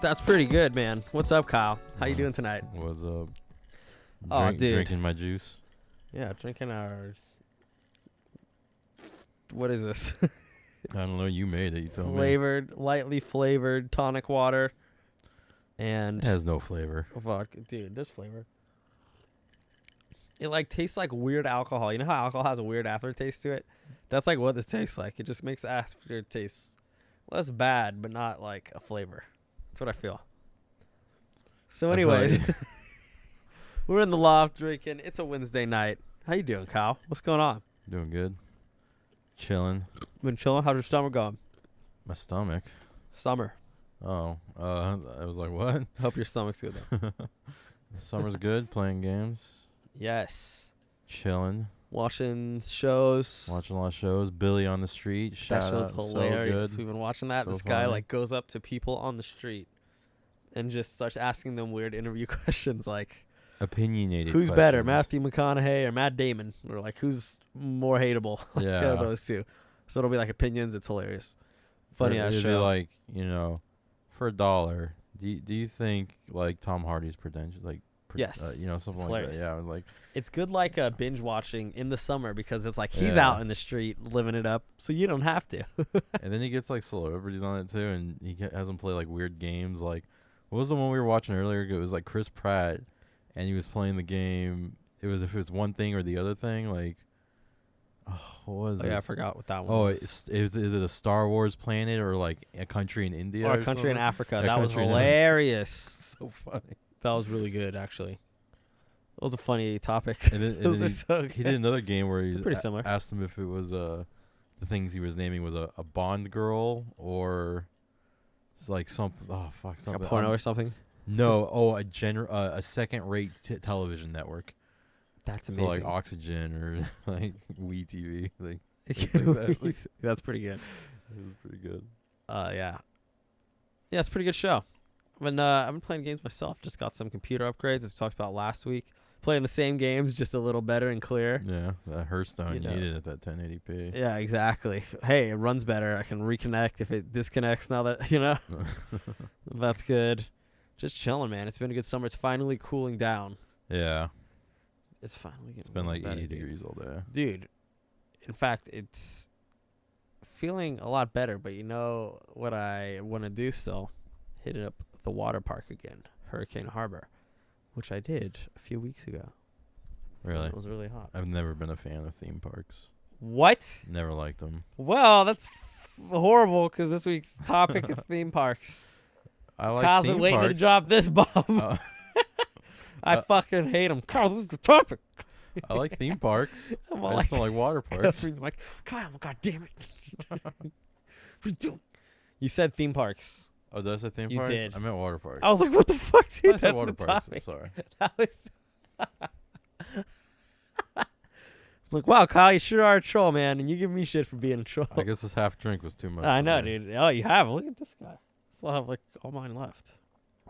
That's pretty good, man. What's up, Kyle? How you doing tonight? What's up? Oh, dude. Drinking my juice. Yeah, drinking our... What is this? I don't know. You made it. You told me. Lightly flavored tonic water. And... It has no flavor. Oh, fuck. Dude, there's flavor. It, like, tastes like weird alcohol. You know how alcohol has a weird aftertaste to it? That's, like, what this tastes like. It just makes the aftertaste less bad, but not, like, a flavor. That's what I feel. So, anyways, we're in the loft drinking. It's a Wednesday night. How you doing, Kyle? What's going on? Doing good. Chilling. Been chilling? How's your stomach going? My stomach. Summer. Oh. I was like, what? Hope your stomach's good, though. Summer's good. Playing games. Yes. Chilling. Watching shows. Watching a lot of shows. Billy on the Street. That Shout show's out. hilarious. So good. We've been watching that. So This guy funny. like goes up to people on the street and just starts asking them weird interview questions like, Opinionated. who's better, questions. Matthew McConaughey or Matt Damon? Or like, who's more hateable? Like, Yeah. those two. So it'll be like opinions. It's hilarious. Funny ass It'd be show. like, for $1, do you think like Tom Hardy's pretentious? Like, Yes. something It's like hilarious. that. Yeah, like. It's good like binge watching in the summer because it's like he's Yeah. out in the street living it up, so you don't have to. And then he gets like celebrities on it too, and he has them play like weird games. Like, what was the one we were watching earlier? It was like Chris Pratt, and he was playing the game. It was if it was one thing or the other thing. Like, what was it? Yeah, I forgot what that one Oh, was. is it a Star Wars planet or like a country in India? Or a country in something? Africa. A That was country in hilarious. So funny. That was really good, actually. It was a funny topic. And then Those are he, so good. he did another game where he They're pretty similar. asked him if it was the things he was naming was a Bond girl or it's like something. Oh fuck, Like something. a porno or something. No, a second-rate television network. That's So amazing. like Oxygen or like WeTV, like things like that. That's pretty good. It was pretty good. Yeah, it's a pretty good show. I've been playing games myself. Just got some computer upgrades, as we talked about last week. Playing the same games, just a little better and clear. Yeah, that Hearthstone You you know. needed at that 1080p. Yeah, exactly. Hey, it runs better. I can reconnect if it disconnects now that, That's good. Just chilling, man. It's been a good summer. It's finally cooling down. Yeah, It's finally getting it's been like better, 80 dude. degrees all day. Dude, in fact, it's feeling a lot better, but you know what I want to do still? Hit it up the water park again, Hurricane Harbor, which I did a few weeks ago. Really, It was really hot. I've never been a fan of theme parks. What? Never liked them. Well, that's horrible because this week's topic is theme parks. I like Kyle's theme been waiting parks. to drop this bomb. Uh, I fucking hate him. Kyle, this is the topic. I like theme parks. I'm I all just don't like water parks. I'm like, Kyle, God damn it. What are you doing? You said theme parks. Oh, did I say theme You parks? did. I meant water parks. I was like, what the fuck, dude? I That's said water the parks. topic. I'm sorry. That was. Like, wow, Kyle, you sure are a troll, man, and you give me shit for being a troll. I guess this half drink was too much. I for know, me. dude. Oh, you have. Look at this guy. Still have like all mine left.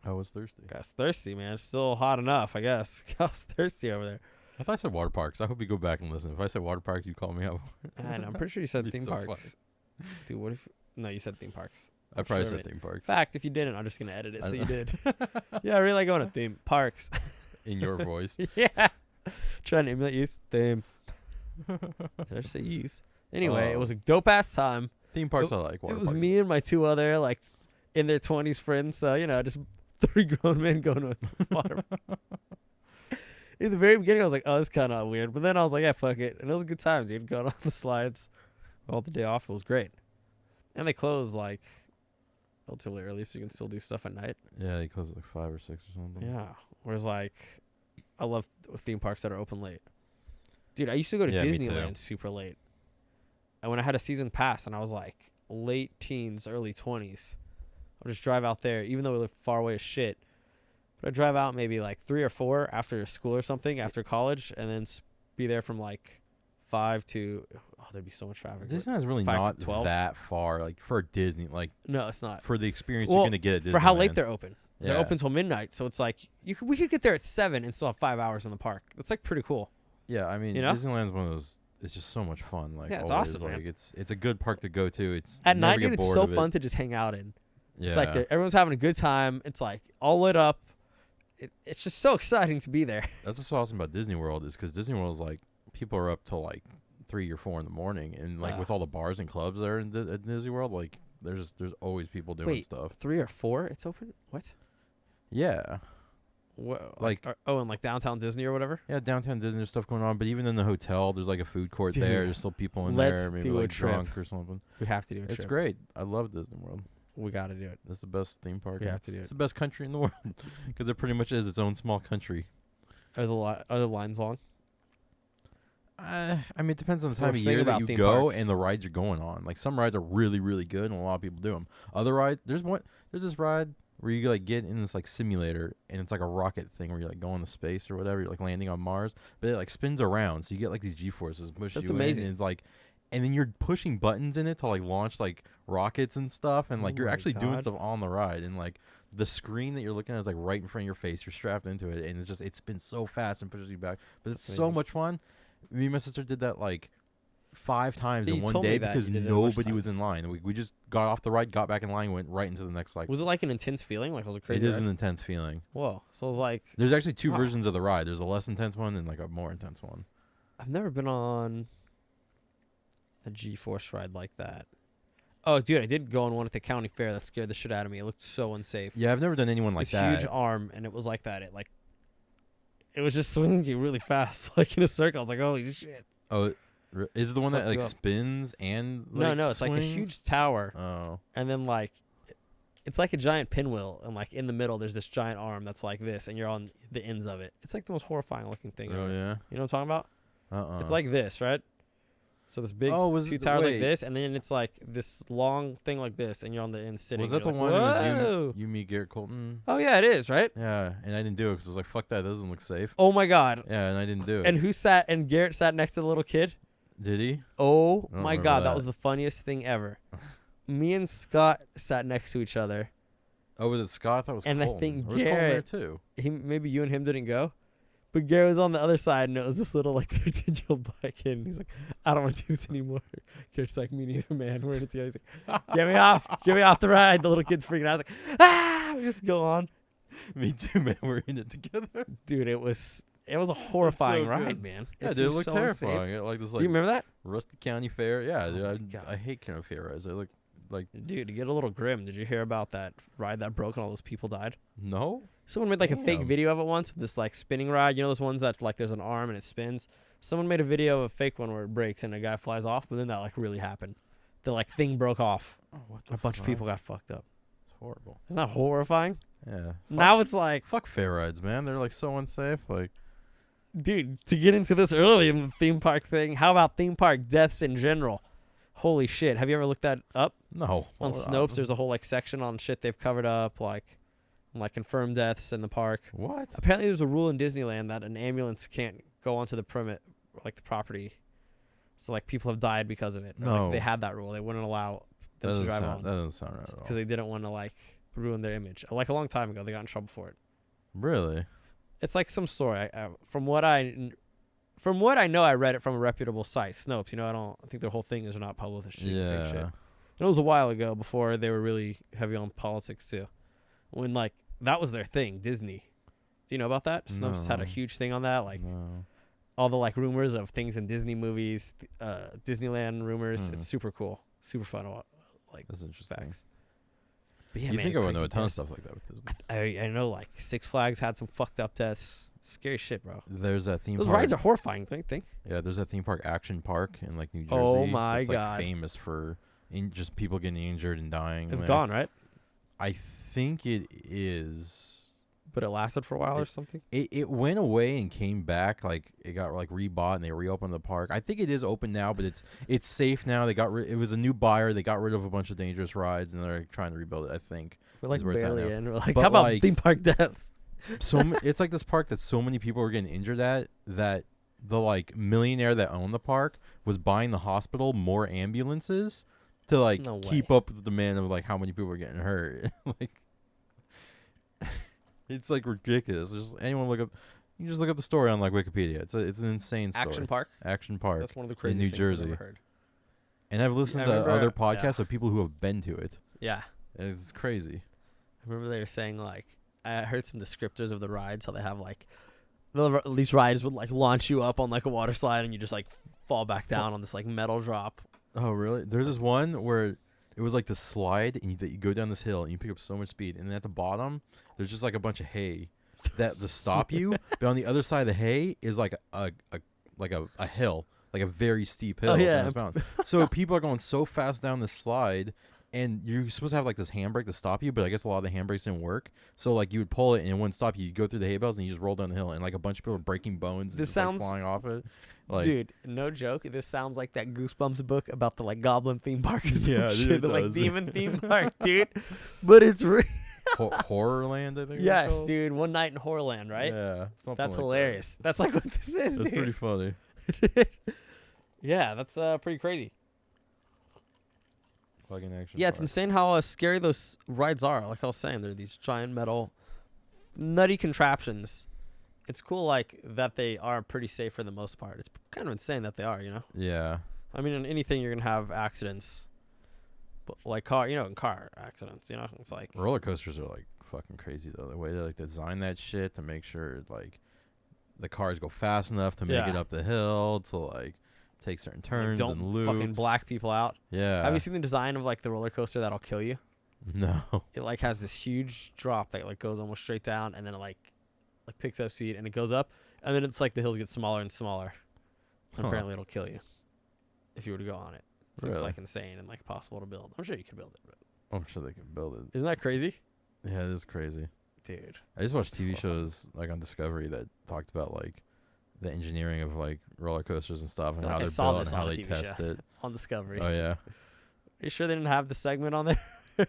I was thirsty. Guy's thirsty, man. Still hot enough, I guess. Kyle's thirsty over there. I thought I said water parks. I hope you go back and listen. If I said water parks, you call me out. And I'm pretty sure you said Be theme so parks. Dude, what if? No, you said theme parks. I I'm probably sure said of it. theme parks. Fact, if you didn't, I'm just gonna edit it so I you know. did. Yeah, I really like going to theme parks. In your voice. Yeah. Trying to emulate use. Theme. Did I just say use? Anyway, it was a dope ass time. Theme parks I like. Water It was parks. me and my two other like in their 20s friends. So just 3 grown men going to a water. In the very beginning, I was like, "Oh, this is kind of weird," but then I was like, "Yeah, fuck it," and it was a good time, dude. Going on the slides all the day off. It was great, and they close like relatively early, so you can still do stuff at night. Yeah, they close at like 5 or 6 or something. Yeah. Whereas like, I love theme parks that are open late. Dude, I used to go to Yeah, me too. Disneyland super late. And when I had a season pass and I was like late teens, early 20s, I would just drive out there, even though we lived far away as shit. But I'd drive out maybe like 3 or 4 after school or something, after college, and then be there from like 5 to, there'd be so much traffic. Disneyland's really 5 to not 12? that far. Like for Disney, like No, it's not. for the experience Well, you're gonna get at Disneyland. For how late they're open. They're Yeah. open till midnight, so it's like we could get there at 7 and still have 5 hours in the park. That's like pretty cool. Yeah, I mean, You know? Disneyland's one of those. It's just so much fun. Like, Yeah, it's always. awesome, like, man. It's a good park to go to. It's At never night, get dude, it's bored so of it. fun to just hang out in. Yeah. It's like everyone's having a good time. It's like all lit up. It's just so exciting to be there. That's what's awesome about Disney World is because Disney World is like people are up till like 3 or 4 in the morning, and like with all the bars and clubs there at Disney World, like there's always people doing stuff. 3 or 4? It's open. What? Yeah. Whoa, and like downtown Disney or whatever. Yeah, downtown Disney, there's stuff going on. But even in the hotel, there's like a food court there. There's still people in there, maybe like drunk or something. We have to do a trip. It's great. I love Disney World. We got to do it. It's the best theme park. We have to do it. It's the best country in the world because it pretty much is its own small country. Are the lines long? I mean, it depends on the time of year that you go and the rides you're going on. Like some rides are really, really good, and a lot of people do them. Other rides, there's this ride where you like get in this like simulator, and it's like a rocket thing where you like go into space or whatever. You're like landing on Mars, but it like spins around, so you get like these G-forces push you in. That's amazing. And it's like, and then you're pushing buttons in it to like launch like rockets and stuff, and like you're actually doing stuff on the ride, and like the screen that you're looking at is like right in front of your face. You're strapped into it, and it spins so fast and pushes you back. But it's so much fun. Me and my sister did that like 5 times in one day because nobody was in line. We just got off the ride, got back in line, went right into the next like. Was it like an intense feeling? Like was it crazy? It is an intense feeling. Whoa! So it was like. There's actually 2 versions of the ride. There's a less intense one and like a more intense one. I've never been on a G-force ride like that. Oh, dude, I did go on one at the county fair that scared the shit out of me. It looked so unsafe. Yeah, I've never done anyone like that. Huge arm, and it was like that. It was just swinging you really fast, like in a circle. I was like, holy shit. Oh, is it the one that like spins and like, no, it's swings? like a huge tower. Oh. And then like, it's like a giant pinwheel, and like in the middle, there's this giant arm that's like this, and you're on the ends of it. It's like the most horrifying looking thing. Oh ever. yeah. You know what I'm talking about? It's like this, right? So this big 2 towers like this, and then it's like this long thing like this, and you're on the end sitting. Was that the like, one that was you, me, Garrett Colton? Oh yeah, it is, right? Yeah, and I didn't do it because I was like, fuck that, doesn't look safe. Oh my god. Yeah, and I didn't do it. And Garrett sat next to the little kid? Did he? Oh my god, that was the funniest thing ever. Me and Scott sat next to each other. Oh, was it Scott? I thought it was Colton. And I think Garrett, there too. Maybe you and him didn't go. But Garrett was on the other side, and it was this little, like, 13-year-old black kid. And he's like, I don't want to do this anymore. Garrett's like, me neither, man. We're in it together. He's like, get me off the ride. The little kid's freaking out. I was like, we just go on. Me too, man. We're in it together. Dude, it was a horrifying ride, man. Yeah, dude, it looked terrifying. Like this, like, do you remember that? Rusty County Fair. Yeah, dude, I hate county fair rides. They look like. Dude, to get a little grim, did you hear about that ride that broke and all those people died? No. Someone made like a fake video of it once, of this like spinning ride. You know those ones that like there's an arm and it spins? Someone made a video of a fake one where it breaks and a guy flies off, but then that like really happened. The like thing broke off. Oh, what a bunch of people got fucked up. It's horrible. Isn't that horrifying? Yeah. Now it's like fuck fair rides, man. They're like so unsafe. Like, dude, to get into this early in the theme park thing, how about theme park deaths in general? Holy shit. Have you ever looked that up? No. On Snopes, there's a whole like section on shit they've covered up, like confirmed deaths in the park. What? Apparently there's a rule in Disneyland that an ambulance can't go onto the the property. So like people have died because of it. Or, like, they had that rule. They wouldn't allow them to drive on. That doesn't sound right at all. Because they didn't want to like ruin their image. Like a long time ago, they got in trouble for it. Really? It's like some story. From what I know, I read it from a reputable site, Snopes. You know, I think their whole thing is they're not publishing fake shit. And it was a while ago before they were really heavy on politics too. When like that was their thing, Disney. Do you know about that? Snopes had a huge thing on that, like all the like rumors of things in Disney movies, Disneyland rumors. It's super cool, super fun. Like that's interesting. Facts. But yeah, you man, think I would know a ton of stuff like that with Disney? I know like Six Flags had some fucked up deaths. Scary shit, bro. There's that theme park. Those rides are horrifying, don't you think? Yeah, there's that theme park, Action Park, in like New Jersey. Oh my it's, god, like, famous for just people getting injured and dying. It's gone, right? I think it is, but it lasted for a while or something. It went away and came back. Like it got like rebought and they reopened the park. I think it is open now, but it's safe now. They got it was a new buyer. They got rid of a bunch of dangerous rides and they're trying to rebuild it. I think we're like barely in. We're like, but how about like, theme park deaths? It's like this park that so many people were getting injured at that the like millionaire that owned the park was buying the hospital more ambulances to like keep up with the demand of like how many people were getting hurt. Like it's like ridiculous. Just anyone look up, you just look up the story on like Wikipedia. It's an insane story. Action Park. That's one of the craziest in New Jersey. things I've ever heard. And I've listened to other podcasts of people who have been to it. Yeah. It's crazy. I remember they were saying like I heard some descriptors of the rides. How they have like these rides would like launch you up on like a water slide and you just like fall back down on this like metal drop. Oh really? There's this one where it was like the slide and you go down this hill and you pick up so much speed, and then at the bottom there's just like a bunch of hay that to stop you. But on the other side of the hay is like a hill, like a very steep hill. Oh, yeah. So people are going so fast down this slide, and you're supposed to have like this handbrake to stop you, but I guess a lot of the handbrakes didn't work. So like you would pull it and it wouldn't stop you. You go through the hay bales and you just roll down the hill, and like a bunch of people are breaking bones and This just, like, sounds- flying off it. Like, Dude, no joke. This sounds like that Goosebumps book about the like goblin theme park or some Yeah, dude, shit, it the like does. demon theme park, dude. But it's real. Horrorland, I think. it's Yes, called. dude. One Night in Horrorland, right? Yeah, something That's like hilarious. That's like what this is, That. That's dude. pretty funny. Yeah, that's pretty crazy. Fucking action. Yeah, it's park. insane how scary those rides are. Like I was saying, they're these giant metal, nutty contraptions. It's cool, like that they are pretty safe for the most part. It's kind of insane that they are. You know, Yeah. I mean, in anything you're gonna have accidents, but like in car accidents. You know, it's like Roller coasters are like fucking crazy though. The way they like design that shit to make sure like the cars go fast enough to make it Yeah. up the hill to like take certain turns don't and loops. fucking black people out. Yeah. Have you seen the design of like the roller coaster that'll kill you? No. It like has this huge drop that like goes almost straight down, and then it like picks up speed and it goes up, and then it's like the hills get smaller and smaller. And Huh. apparently it'll kill you if you were to go on it. It's Really? like insane and like possible to build. I'm sure you could build it, but I'm sure they can build it. isn't that crazy, Yeah, it is crazy. dude? I just watched TV Fuck. shows like on Discovery that talked about like the engineering of like roller coasters and stuff and feel how like I they're saw built this and how on a they TV test show. it. On Discovery. Oh yeah. Are you sure they didn't have the segment on there?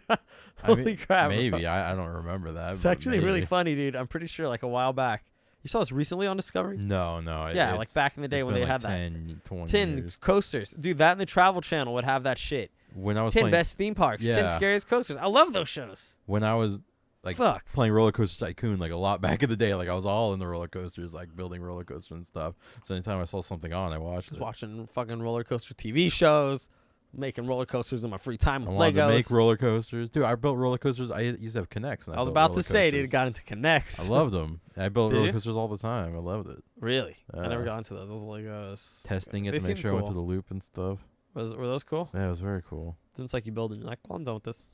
I Holy mean, crap! bro. Maybe I don't remember that. It's but actually really maybe. funny, dude. I'm pretty sure like a while back. You saw this recently on Discovery? No. Yeah, like it's- back in the day it's when been, they like had 10, 20 10 years. coasters. Dude, that and the Travel Channel would have that shit. When I was 10 playing, best theme parks, 10 Yeah. scariest coasters. I love those shows. when I was like Fuck. playing Roller Coaster Tycoon like a lot back in the day, like I was all in the roller coasters, like building roller coasters and stuff. So anytime I saw something on, I watched Just it. watching fucking roller coaster TV shows, making roller coasters in my free time I with wanted Legos. to make roller coasters, dude. I built roller coasters. I used to have Connects. And I was built about roller to say, dude, coasters. got into Connects. I loved them. I built Did roller you? coasters all the time. I loved it. Really? I never Yeah. got into those. Those Legos. Testing it They to make seemed sure I went cool. through the loop and stuff. Were those cool? Yeah, it was very cool. Then it's like you build it and you're like, well, I'm done with this.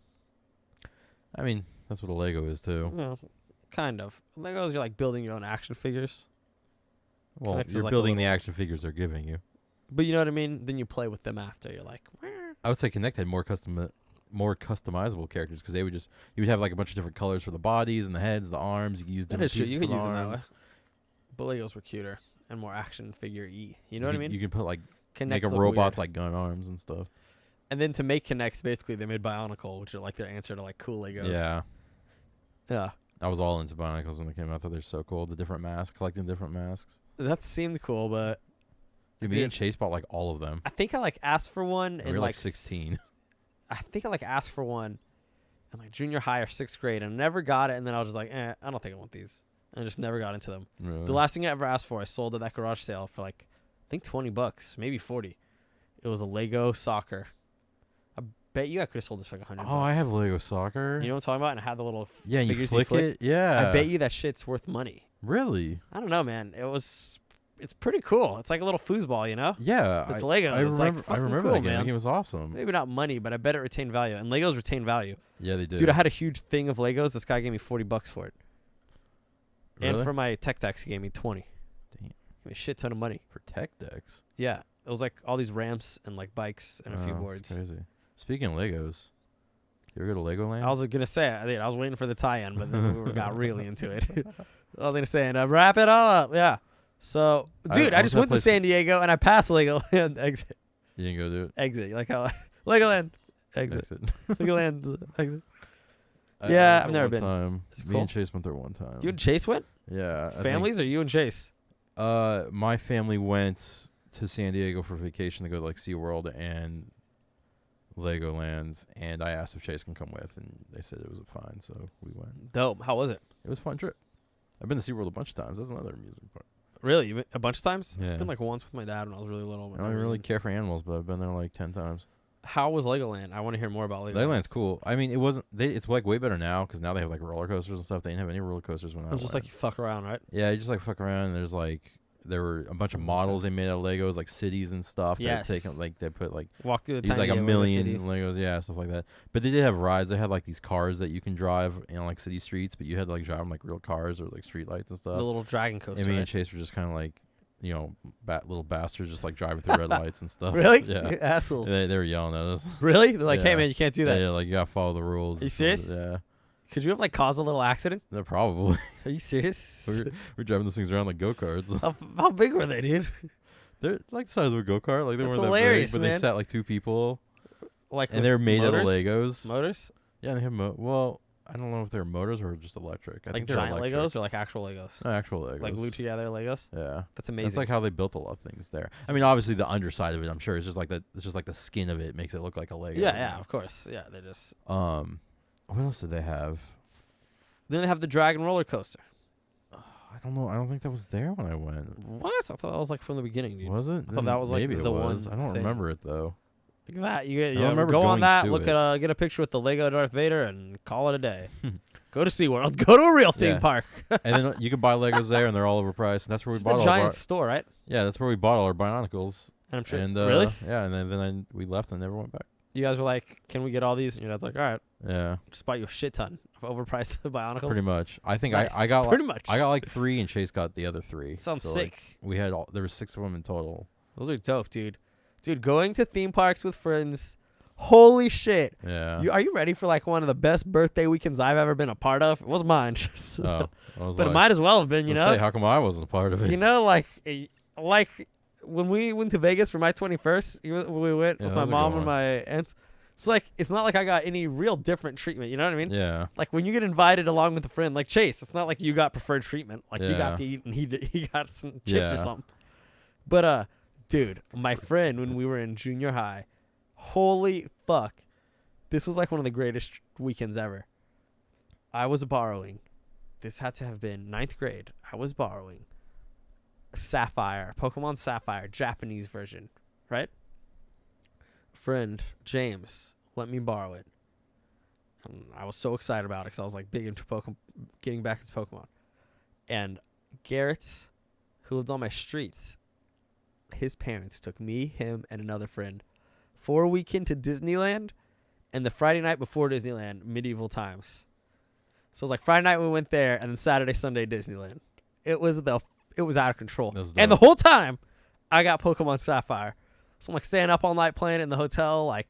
I mean, that's what a Lego is too. Well, kind of. Legos, you're like building your own action figures. Well, Connects is you're like a building the little- action figures they're giving you. But you know what I mean? Then you play with them after. You're like, "Wah." I would say Connect had more customizable characters because they would just you would have like a bunch of different colors for the bodies and the heads, the arms. You could use that different is true. pieces You for could the use them that way. arms. But Legos were cuter and more action figure-y. You know what I mean? You can put like make Connects them look robots weird. like gun arms and stuff. And then to make Connects, basically, they made Bionicle, which are like their answer to like cool Legos. Yeah, Yeah. I was all into Bionicles when they came out. I thought they're so cool. The different masks, collecting different masks. That seemed cool, but Dude, me and Chase bought like all of them. I think I like asked for one We in were like like 16. I think I like asked for one in like junior high or 6th grade and never got it. And then I was just like, I don't think I want these. And I just never got into them. Really? The last thing I ever asked for, I sold at that garage sale for like, I think $20, maybe 40. It was a Lego soccer. I bet you I could have sold this for like $100. Oh, I have Lego soccer. You know what I'm talking about? And it had the little yeah, and you figures flick it. Yeah. I bet you that shit's worth money. Really? I don't know, man. It's pretty cool. It's like a little foosball, you know? Yeah. It's Lego. I It's, like, remember. I fucking remember cool, that game. man. That game was awesome. Maybe not money, but I bet it retained value. And Legos retain value. Yeah, they did. Dude, I had a huge thing of Legos. This guy gave me $40 for it. Really? And for my tech decks, he gave me 20. Damn. Gave me a shit ton of money. For tech decks. Yeah. It was like all these ramps and like bikes and a few Oh, boards. that's crazy. Speaking of Legos, you ever go to Legoland? I was going to say, I was waiting for the tie-in, but then we got really into it. I was going to say, and wrap it all up. Yeah. So, dude, I what's just that went to place- San Diego and I passed Legoland. Exit. You didn't go do it. Exit. You like how Legoland. Exit. Exit. Legoland. Exit. I Yeah, went I've there never one been. Time. Is it Me cool? and Chase went there one time. You and Chase went? Yeah. I think- Families or you and Chase? My family went to San Diego for vacation to go to like SeaWorld and Legoland, and I asked if Chase can come with, and they said it was fine, so we went. Dope. How was it? It was a fun trip. I've been to SeaWorld a bunch of times. That's another amusement park. Really? A bunch of times? Yeah. I've been like once with my dad when I was really little. I don't even really care for animals, but I've been there like 10 times. How was Legoland? I want to hear more about Legoland. Legoland's cool. I mean, it wasn't. It's like way better now because now they have like roller coasters and stuff. They didn't have any roller coasters when I It was went. just like you fuck around, right? Yeah, you just like fuck around. And there's like there were a bunch of models they made out of Legos, like cities and stuff. Yes. They like they put like Walk through the these tiny like a Lego million city. Legos, yeah, stuff like that. But they did have rides. They had like these cars that you can drive in like city streets, but you had to like drive them like real cars or like street lights and stuff. The little dragon coaster. And me right? and Chase were just kind of like, you know, little bastards just like driving through red lights and stuff. Really? Yeah. You assholes. They were yelling at us. Really? They're like, hey Yeah. man, you can't do that. Yeah, like you gotta follow the rules. Are you serious? Yeah. Could you have like caused a little accident? They're probably. Are you serious? we're driving those things around like go-karts. How big were they, dude? They're like the size of a go-kart. Like they That's weren't hilarious, that big, but man. they sat like two people. Like And they're made out of motors? Legos. Motors? Yeah, they have well, I don't know if they're motors or just electric. I Like think they're giant electric. Legos or like actual Legos? No, actual Legos. Like glued together Legos? Yeah. That's amazing. That's like how they built a lot of things there. I mean, obviously the underside of it, I'm sure, is just like it's just like the skin of it makes it look like a Lego. yeah, yeah, of course. Yeah, they just. What else did they have? Then they have the dragon roller coaster. I don't know. I don't think that was there when I went. What? I thought that was like from the beginning, dude. Was it? I thought that was, like, maybe the it was. one I don't thing. remember it though. Look at that. You don't remember go on going that, to look it. at get a picture with the Lego Darth Vader and call it a day. Go to SeaWorld. Go to a real theme Yeah. park. And then you can buy Legos there, and they're all overpriced. And that's where we It's bought a all giant our. store, right? Yeah, that's where we bought all our Bionicles. And I'm sure. And Really? Yeah, and then we left and never went back. You guys were like, "Can we get all these?" And your dad's like, "All right." Yeah, Just bought you a shit ton of overpriced Bionicles. pretty much. I think Nice. I got pretty much. I got like 3, and Chase got the other 3. Sounds So, sick. like, we had there were 6 of them in total. Those are dope, dude. Dude, going to theme parks with friends. Holy shit! Yeah. Are you ready for like one of the best birthday weekends I've ever been a part of? It was mine, Oh, I was but like, it might as well have been. You let's know, say, how come I wasn't a part of it? you know, like when we went to Vegas for my 21st, we went Yeah, with that my was a mom good and one. my aunts. It's like it's not like I got any real different treatment. You know what I mean? Yeah. Like when you get invited along with a friend, like Chase, it's not like you got preferred treatment. Like you Yeah. got to eat and he got some chips or Yeah. something. But dude, my friend when we were in junior high, holy fuck, this was like one of the greatest weekends ever. I was borrowing. This had to have been 9th grade. I was borrowing Sapphire, Pokemon Sapphire, Japanese version, right? Friend James let me borrow it. And I was so excited about it because I was like big into Pokemon, getting back into Pokemon. And Garrett, who lived on my streets, his parents took me, him, and another friend for a weekend to Disneyland, and the Friday night before Disneyland, medieval times. So it was like Friday night we went there, and then Saturday, Sunday, Disneyland. It was out of control. That was And the dope. whole time, I got Pokemon Sapphire. So I'm like staying up all night playing it in the hotel, like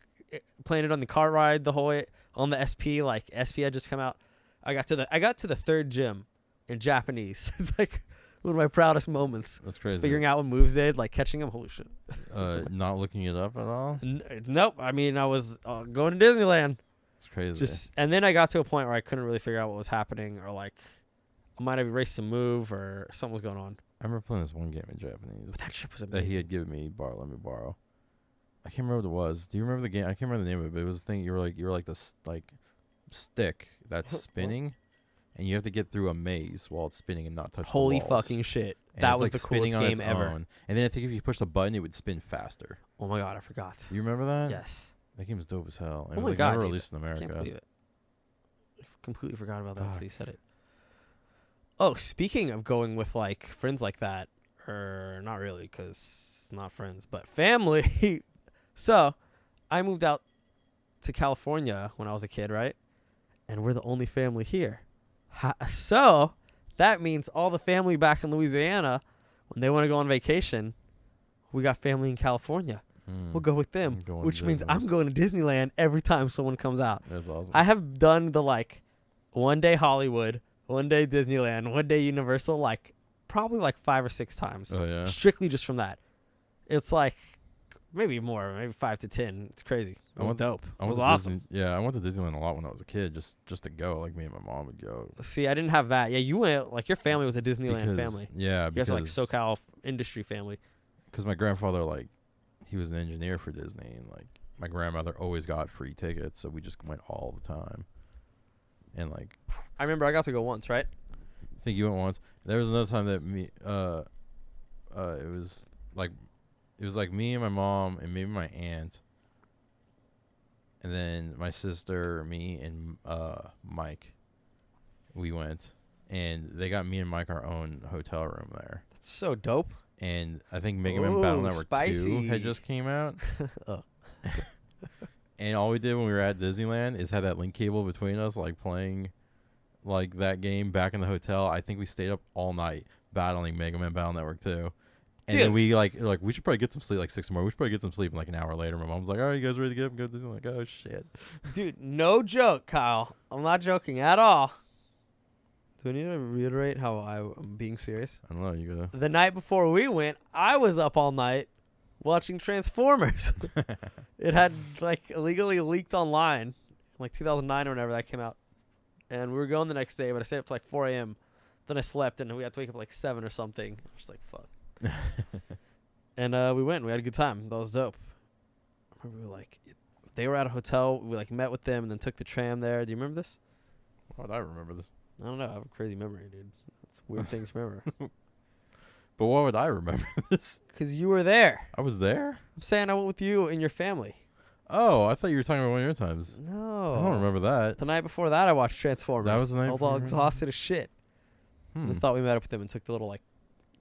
playing it on the car ride the whole way on the SP. Like SP had just come out. I got to the 3rd gym in Japanese. It's like one of my proudest moments. That's crazy. Figuring out what moves did, like catching them. Holy shit. Not looking it up at all. Nope. I mean, I was going to Disneyland. It's crazy. And then I got to a point where I couldn't really figure out what was happening, or like I might have erased a move or something was going on. I remember playing this one game in Japanese But that shit was that amazing. he had given me. Let me borrow. I can't remember what it was. Do you remember the game? I can't remember the name of it, but it was the thing. You were like this like stick that's spinning, and you have to get through a maze while it's spinning and not touch Holy the walls. fucking shit. And That it's, was like, the spinning coolest on game its ever. own. And then I think if you push the button, it would spin faster. Oh my god, I forgot. Do you remember that? Yes. That game was dope as hell. It Oh was my like God, never dude. released in I America. can't believe it. I completely forgot about that until Fuck. you said it. Oh, speaking of going with like friends like that, or not really, because it's not friends, but family. So, I moved out to California when I was a kid, right? And we're the only family here. So, that means all the family back in Louisiana, when they want to go on vacation, we got family in California. We'll go with them, I'm going to which means Disney. I'm going to Disneyland every time someone comes out. That's awesome. I have done the like one day Hollywood, one day Disneyland, one day Universal, like probably like 5 or 6 times. Oh yeah. Strictly just from that. It's like maybe more, maybe 5 to 10. It's crazy. It was dope. It was awesome. I went to Disneyland a lot when I was a kid, just to go. Like me and my mom would go. See, I didn't have that. Yeah, you went like your family was a Disneyland family. Yeah, You guys are like because SoCal industry family. because my grandfather like he was an engineer for Disney, and like my grandmother always got free tickets, so we just went all the time. And like I remember I got to go once, right? I think you went once. There was another time that it was like me and my mom and maybe my aunt and then my sister, me, and Mike, we went, and they got me and Mike our own hotel room there. That's so dope. And I think Mega Man Battle Network 2 spicy. had just came out. Oh. And all we did when we were at Disneyland is had that link cable between us, like playing like that game back in the hotel. I think we stayed up all night battling Mega Man Battle Network 2. And then we like we should probably get some sleep, like 6 more. We should probably get some sleep. And like an hour later, my mom was like, "All right, you guys ready to get up and go to Disney?" I'm like, "Oh shit." Dude, no joke, Kyle. I'm not joking at all. Do I need to reiterate how I'm being serious? I don't know. You gotta. The night before we went, I was up all night watching Transformers. It had like illegally leaked online, in like 2009 or whenever that came out, and we were going the next day. But I stayed up to like 4 a.m. Then I slept, and we had to wake up at like 7 or something. I was like, "Fuck." And we went. We had a good time. That was dope. I remember we were like, they were at a hotel. We like met with them and then took the tram there. Do you remember this? Why would I remember this? I don't know. I have a crazy memory, dude. It's weird things to remember. But why would I remember this? Because you were there. I was there? I'm saying I went with you and your family. Oh, I thought you were talking about one of your times. No. I don't remember that. The night before that, I watched Transformers. That was the night I was before? all exhausted as shit. Hmm. I thought we met up with them and took the little like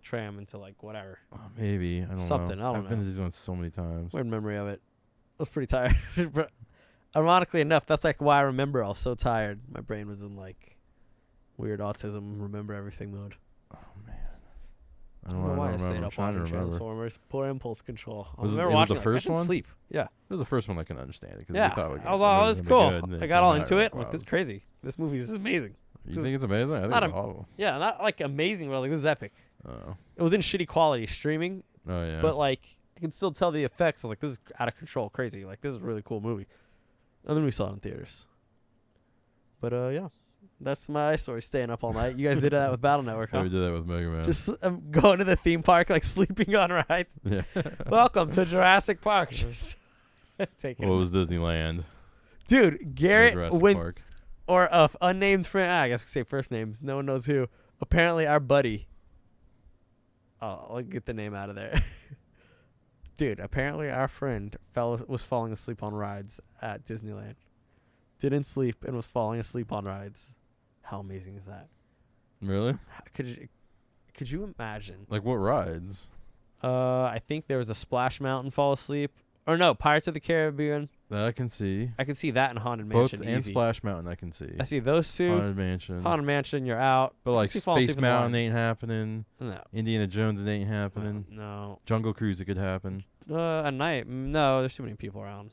tram into like whatever. Oh, maybe. I don't Something, know. I don't I've been know. to Disneyland so many times. Weird memory of it. I was pretty tired. But ironically enough, that's like why I remember I was so tired. My brain was in like weird autism, remember everything mode. Oh, man. I don't know why I stayed I'm up trying to watching remember. Transformers. Poor impulse control. I Was it- remember it was watching the it, first I one? couldn't sleep. Yeah. It was the first one I can understand it. Cause Yeah. we thought I was all, this is cool. I got all into it. I'm Wow, like, this is crazy. This movie is amazing. You think it's amazing? I think Not it's awful. Yeah, not like amazing, but like this is epic. Oh. It was in shitty quality streaming, Oh, yeah. but like I can still tell the effects. I was like, this is out of control, crazy. Like this is a really cool movie. And then we saw it in theaters. But yeah, that's my story. Staying up all night. You guys did that with Battle Network, Yeah, huh? we did that with Mega Man. Just going to the theme park, like sleeping on rides. yeah. Welcome to Jurassic Park. Just taking. What was Disneyland? Dude, Garrett Jurassic went, Park. or unnamed friend. I guess we say first names. No one knows who. Apparently, our buddy. Oh, I'll get the name out of there. Dude, apparently our friend was falling asleep on rides at Disneyland. Didn't sleep and was falling asleep on rides. How amazing is that? Really? Could you imagine? Like what rides? I think there was a Splash Mountain fall asleep. Or no, Pirates of the Caribbean. That I can see. I can see that in Haunted Both Mansion. and easy. Splash Mountain I can see. I see those two. Haunted Mansion. Haunted Mansion, you're out. But I like can see falling Space asleep in the Mountain line. ain't happening. No. Indiana Jones it ain't happening. No. Jungle Cruise it could happen. At night, no, there's too many people around.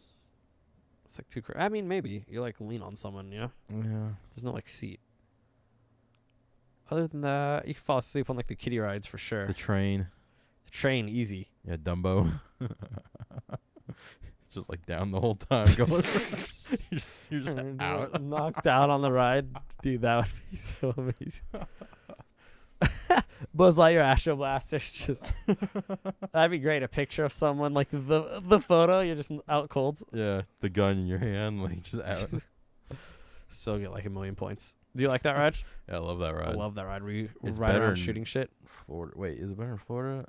It's like too crazy. I mean, maybe you like lean on someone, you know? Yeah. There's no like seat. Other than that, you can fall asleep on like the kiddie rides for sure. The train. The train, easy. Yeah, Dumbo. Just like down the whole time going. you're just out. Knocked out on the ride. Dude, that would be so amazing. Buzz Lightyear Astro Blasters, just that'd be great. A picture of someone like the photo, you're just out cold. Yeah, the gun in your hand, like just out. Still get like 1,000,000 points. Do you like that ride? Yeah, I love that ride. I love that ride. We It's ride better around in shooting shit. Florida. Wait, is it better in Florida?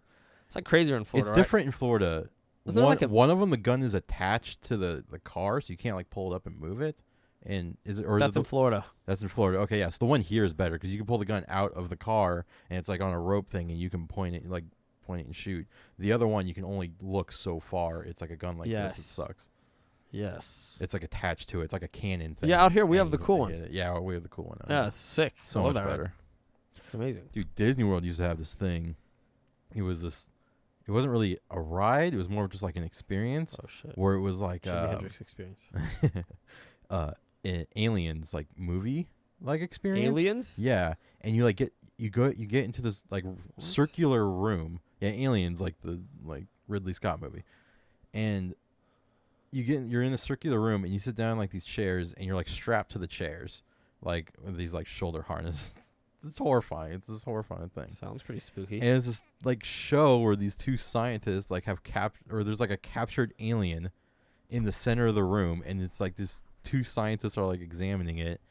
It's like crazier in Florida. It's different in Florida. Wasn't there like a- One of them, the gun is attached to the car, so you can't like pull it up and move it. And is it or That's is it in Florida. That's in Florida. Okay, yeah. So the one here is better because you can pull the gun out of the car and it's like on a rope thing, and you can point it and shoot. The other one you can only look so far. It's like a gun like Yes. this. It sucks. Yes. It's like attached to it. It's like a cannon thing. Yeah, out here we and have the you cool can one. hit it. Yeah, we have the cool one. Yeah, it's sick. so I love much that ride. better. It's amazing. Dude, Disney World used to have this thing. It wasn't really a ride. It was more of just like an experience Oh shit. where it was like Jimi Hendrix experience. an aliens like movie like experience. Aliens? Yeah, and you like get into this like circular room. Yeah, Aliens, like the Ridley Scott movie, and you're in a circular room and you sit down in, like these chairs and you're like strapped to the chairs like with these like shoulder harness. It's horrifying. It's this horrifying thing. Sounds pretty spooky. And it's this like show where these two scientists like have there's like a captured alien in the center of the room, and it's like this two scientists are like examining it,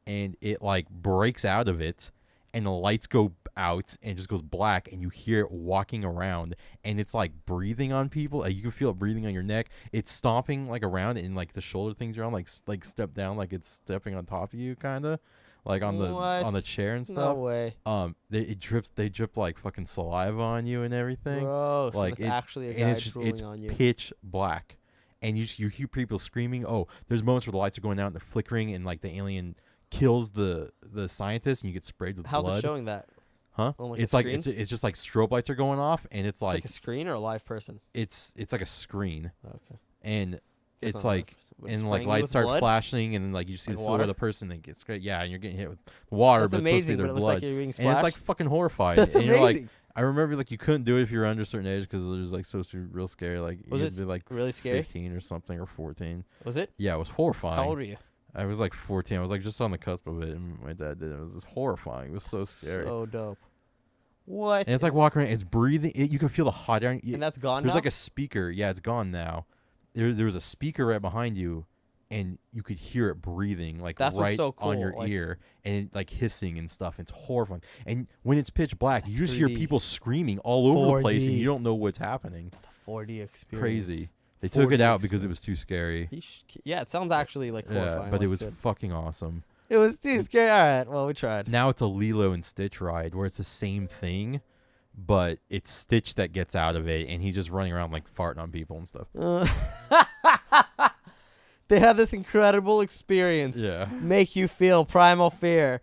and it like breaks out of it, and the lights go out and it just goes black, and you hear it walking around, and it's like breathing on people. Like, you can feel it breathing on your neck. It's stomping like around, and like the shoulder things are on, like step down, like it's stepping on top of you, kind of like on the chair and stuff. No way. They drip like fucking saliva on you and everything. Gross. Like, It's actually a guy and it's drooling on you. pitch black, and you hear people screaming. Oh, there's moments where the lights are going out and they're flickering, and like the alien kills the scientist, and you get sprayed with blood. How's it showing that? Huh? On, like, It's a like screen? it's just like strobe lights are going off, and it's Like a screen or a live person? it's like a screen, Okay. and It's it's not like live, but and spraying like you lights with start blood? flashing, and then like you see Like the silhouette of water? the person, and it gets great. Yeah, and you're getting hit with water, That's but amazing, it's supposed to be but their it looks blood, like you're being and it's splashed. like fucking horrifying. That's and you're like, amazing. I remember like you couldn't do it if you were under a certain age because it was like supposed to be real scary. Like Was you it had to be like really scary? 15 or something or 14. Was it? Yeah, it was horrifying. How old were you? I was like 14. I was like just on the cusp of it, and my dad did it. It was just horrifying. It was so scary. So dope. What? And it's like walking around. It's breathing. You can feel the hot air. And that's gone There's now? like a speaker. Yeah, it's gone now. There was a speaker right behind you, and you could hear it breathing like That's what's right so on cool, your like- ear, and it, like hissing and stuff. It's horrifying. And when it's pitch black, It's you like just hear 3D. people screaming all over the place, and 4D. you don't know what's happening. The 4D experience. Crazy. They took 4D it out because it was too scary. Yeah, it sounds actually like horrifying. Yeah, but like it you was said. fucking awesome. It was too scary. All right, well, we tried. Now it's a Lilo and Stitch ride where it's the same thing, but it's Stitch that gets out of it, and he's just running around like farting on people and stuff. They had this incredible experience. Yeah. Make you feel primal fear.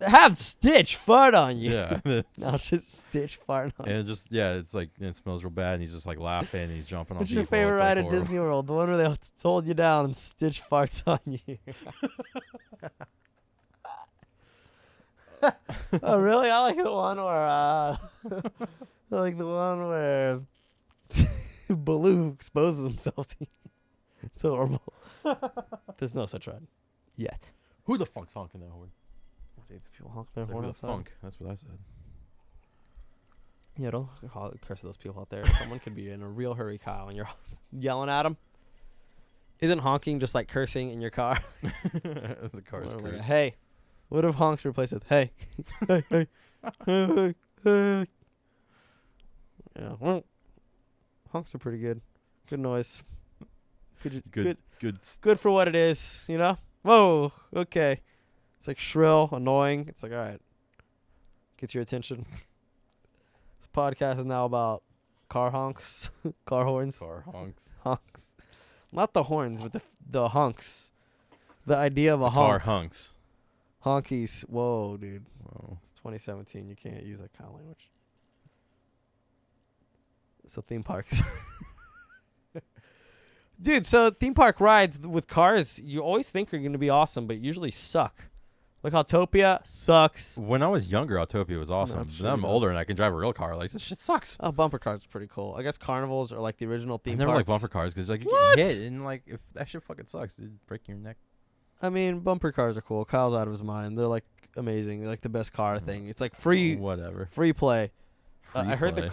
Have Stitch fart on you. Yeah. Now it's just Stitch fart on And you. it just, yeah, it's like, it smells real bad, and he's just like laughing, and he's jumping on What's people. your favorite It's, like, ride at horrible. Disney World? The one where they hold you down and Stitch farts on you. Oh, really? I like the one where I like the one where Baloo exposes himself to you. It's horrible. There's no such ride yet. Who the fuck's honking that horn? Dude, people honk their Like, horn who the outside. funk? That's what I said. Yeah, don't curse at those people out there. Someone could be in a real hurry, Kyle, and you're yelling at them. Isn't honking just like cursing in your car? The car's Or like cursed. a, hey. What if honks replaced with hey? Hey, hey, hey, hey. Yeah, well, honks are pretty good. Good noise. Good for what it is, you know? Whoa, okay. It's like shrill, annoying. It's like, all right. Gets your attention. This podcast is now about car honks, car horns, Car honks. honks. Not the horns, but the honks. The idea of a Car honk. hunks. Honkies. Whoa, dude. Whoa. It's 2017. You can't use that kind of language. So theme parks. Dude, so theme park rides with cars, you always think are going to be awesome, but usually suck. Like Autopia sucks. When I was younger, Autopia was awesome. it's But now I'm true, though. older and I can drive a real car. Like, this shit sucks. Oh, bumper cars are pretty cool. I guess carnivals are like the original I theme never parks. like bumper cars because like you What? get hit and like if that shit fucking sucks, dude, break your neck. I mean, bumper cars are cool. Kyle's out of his mind. They're like amazing. They're like the best car thing. It's like free Whatever. play. Free I heard the play.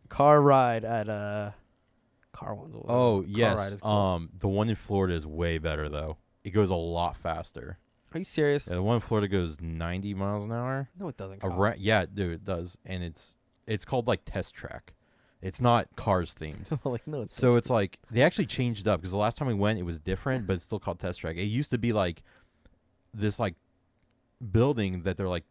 car ride at car ones. Oh Car ride yes. is cool. The one in Florida is way better though. It goes a lot faster. Are you serious? Yeah, the one in Florida goes 90 miles an hour. No, it doesn't. Kyle. Yeah, dude, it does, and it's called like Test Track. It's not Cars themed. Like no. So it's like they actually changed it up because the last time we went, it was different, but it's still called Test Track. It used to be like this like building that they're like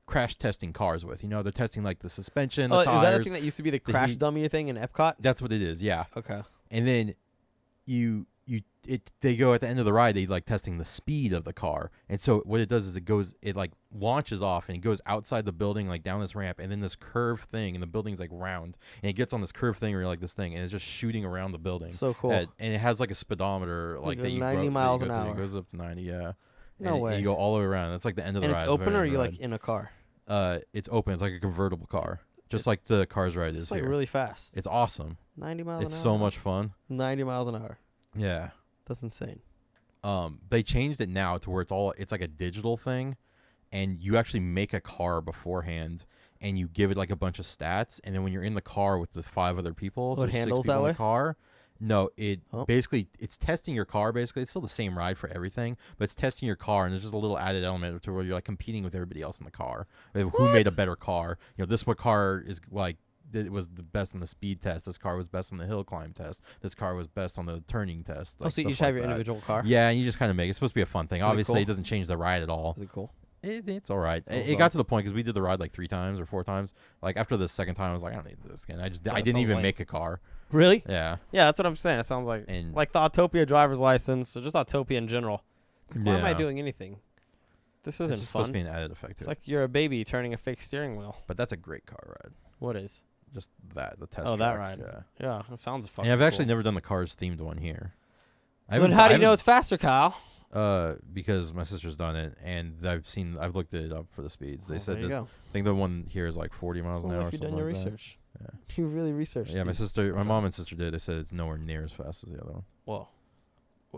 crash testing cars with. You know, they're testing like the suspension, the is tires. that the thing that used to be the the crash heat. dummy thing in Epcot? That's what it is. Yeah. Okay. And then they go at the end of the ride, they like testing the speed of the car. And so what it does is it like launches off and it goes outside the building, like down this ramp, and then this curved thing, and the building's like round, and it gets on this curved thing or like this thing, and it's just shooting around the building. So cool. And it has like a speedometer, like Like that you 90 that miles you go an through. hour. It goes up to 90, yeah. No and way. You go all the way around. That's like the end of the And ride. it's open, or are you ride. like in a car? It's open. It's like a convertible car, just like the Cars ride is It's like here. really fast. It's awesome. 90 miles an hour. It's so much fun. 90 miles an hour. Yeah. That's insane. They changed it now to where it's like a digital thing, and you actually make a car beforehand, and you give it like a bunch of stats, and then when you're in the car with the 5 other people, Oh, it so 6 handles people that in way? the car, No, it Oh. basically it's testing your car. Basically, it's still the same ride for everything, but it's testing your car, and there's just a little added element to where you're like competing with everybody else in the car. Who made a better car? You know, this what car is like. It was the best on the speed test. This car was best on the hill climb test. This car was best on the turning test. Like, so you each stuff have like your that. individual car. Yeah, and you just kind of make it's supposed to be a fun thing. Is it Obviously, cool? it doesn't change the ride at all. Is it cool? It's all right. Sounds It got to the point because we did the ride like 3 times or 4 times. Like after the second time, I was like, I don't need this again. I Yeah, didn't that even sounds lame. make a car. Really? Yeah. Yeah, that's what I'm saying. It sounds like And the Autopia driver's license, or just Autopia in general. It's like, why am I Yeah. doing anything? This it's isn't just supposed to fun. be an added effect to It's it. like you're a baby turning a fake steering wheel. But that's a great car ride. What is? Just the test. Oh, that track, ride. Yeah. Yeah, it sounds fucking And I've actually cool. never done the Cars themed one here. Then how do you know it's faster, Kyle? Because my sister's done it, and I've looked it up for the speeds. They said there you this. go. I think the one here is like 40 miles Sounds an hour. like or you've done something your like that. research. Yeah. You really researched. Yeah, these. my mom and sister did. They said it's nowhere near as fast as the other one. Whoa.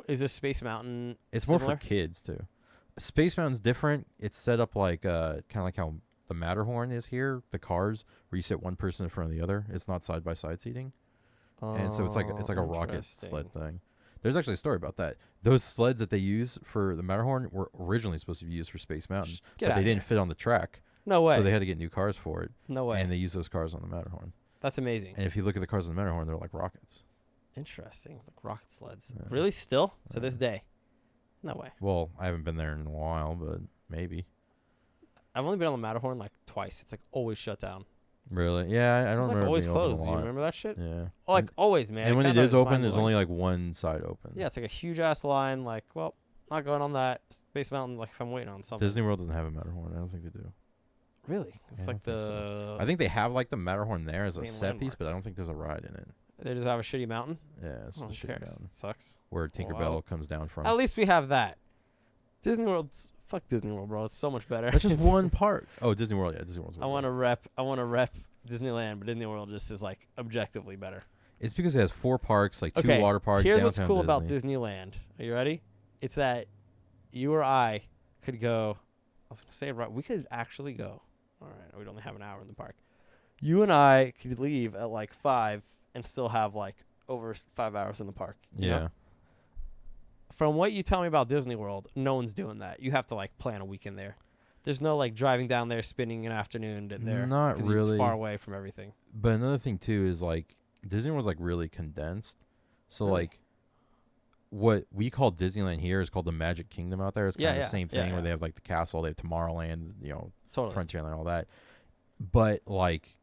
Is this Space Mountain? It's more similar? for kids too. Space Mountain's different. It's set up like kind of like how the Matterhorn is here. The cars where you sit one person in front of the other. It's not side by side seating, and so it's like a rocket sled Interesting. thing. There's actually a story about that. Those sleds that they use for the Matterhorn were originally supposed to be used for Space Mountain, Get but outta they didn't here. fit on the track, No way. so they had to get new cars for it, No way. and they use those cars on the Matterhorn. That's amazing. And if you look at the cars on the Matterhorn, they're like rockets. Interesting. Like rocket sleds. Yeah. Really? Still? To Yeah. this day? No way. Well, I haven't been there in a while, but maybe. I've only been on the Matterhorn like twice. It's like always shut down. Really? Yeah, I don't It's like remember. always being open a closed. Do you lot. remember that shit? Yeah. Oh, like always, man. And when it kinda is open, there's mind-blowing. only like one side open. Yeah, it's like a huge ass line. Like, well, not going on that Space Mountain. Like, if I'm waiting on something. Disney World doesn't have a Matterhorn. I don't think they do. Really? It's Yeah, I like don't think the. I think they have like the Matterhorn there as a main set piece, landmark. but I don't think there's a ride in it. They just have a shitty mountain. Yeah, it's Oh, just who shit cares? down It sucks. where Tinkerbell Wow. comes down from. At least we have that. Disney World. Fuck Disney World, bro. It's so much better. That's just one part. Oh, Disney World. Yeah, Disney World's way I want to better. rep. I want to rep Disneyland, but Disney World just is like objectively better. It's because it has 4 parks, like 2 Okay, water parks. Here's what's downtown cool about Disney. Disneyland. Are you ready? It's that you or I could go. I was gonna say right. We could actually go. All right, we'd only have an hour in the park. You and I could leave at like 5 and still have like over 5 hours in the park. you know? Yeah. From what you tell me about Disney World, no one's doing that. You have to like plan a weekend there. There's no like driving down there, spending an afternoon there. Not 'cause really. It's far away from everything. But another thing too is like Disney World's like really condensed. So Really? like what we call Disneyland here is called the Magic Kingdom out there. It's kind Yeah, of yeah, the same yeah, thing yeah. where they have like the castle, they have Tomorrowland, Totally. Frontierland, all that. But like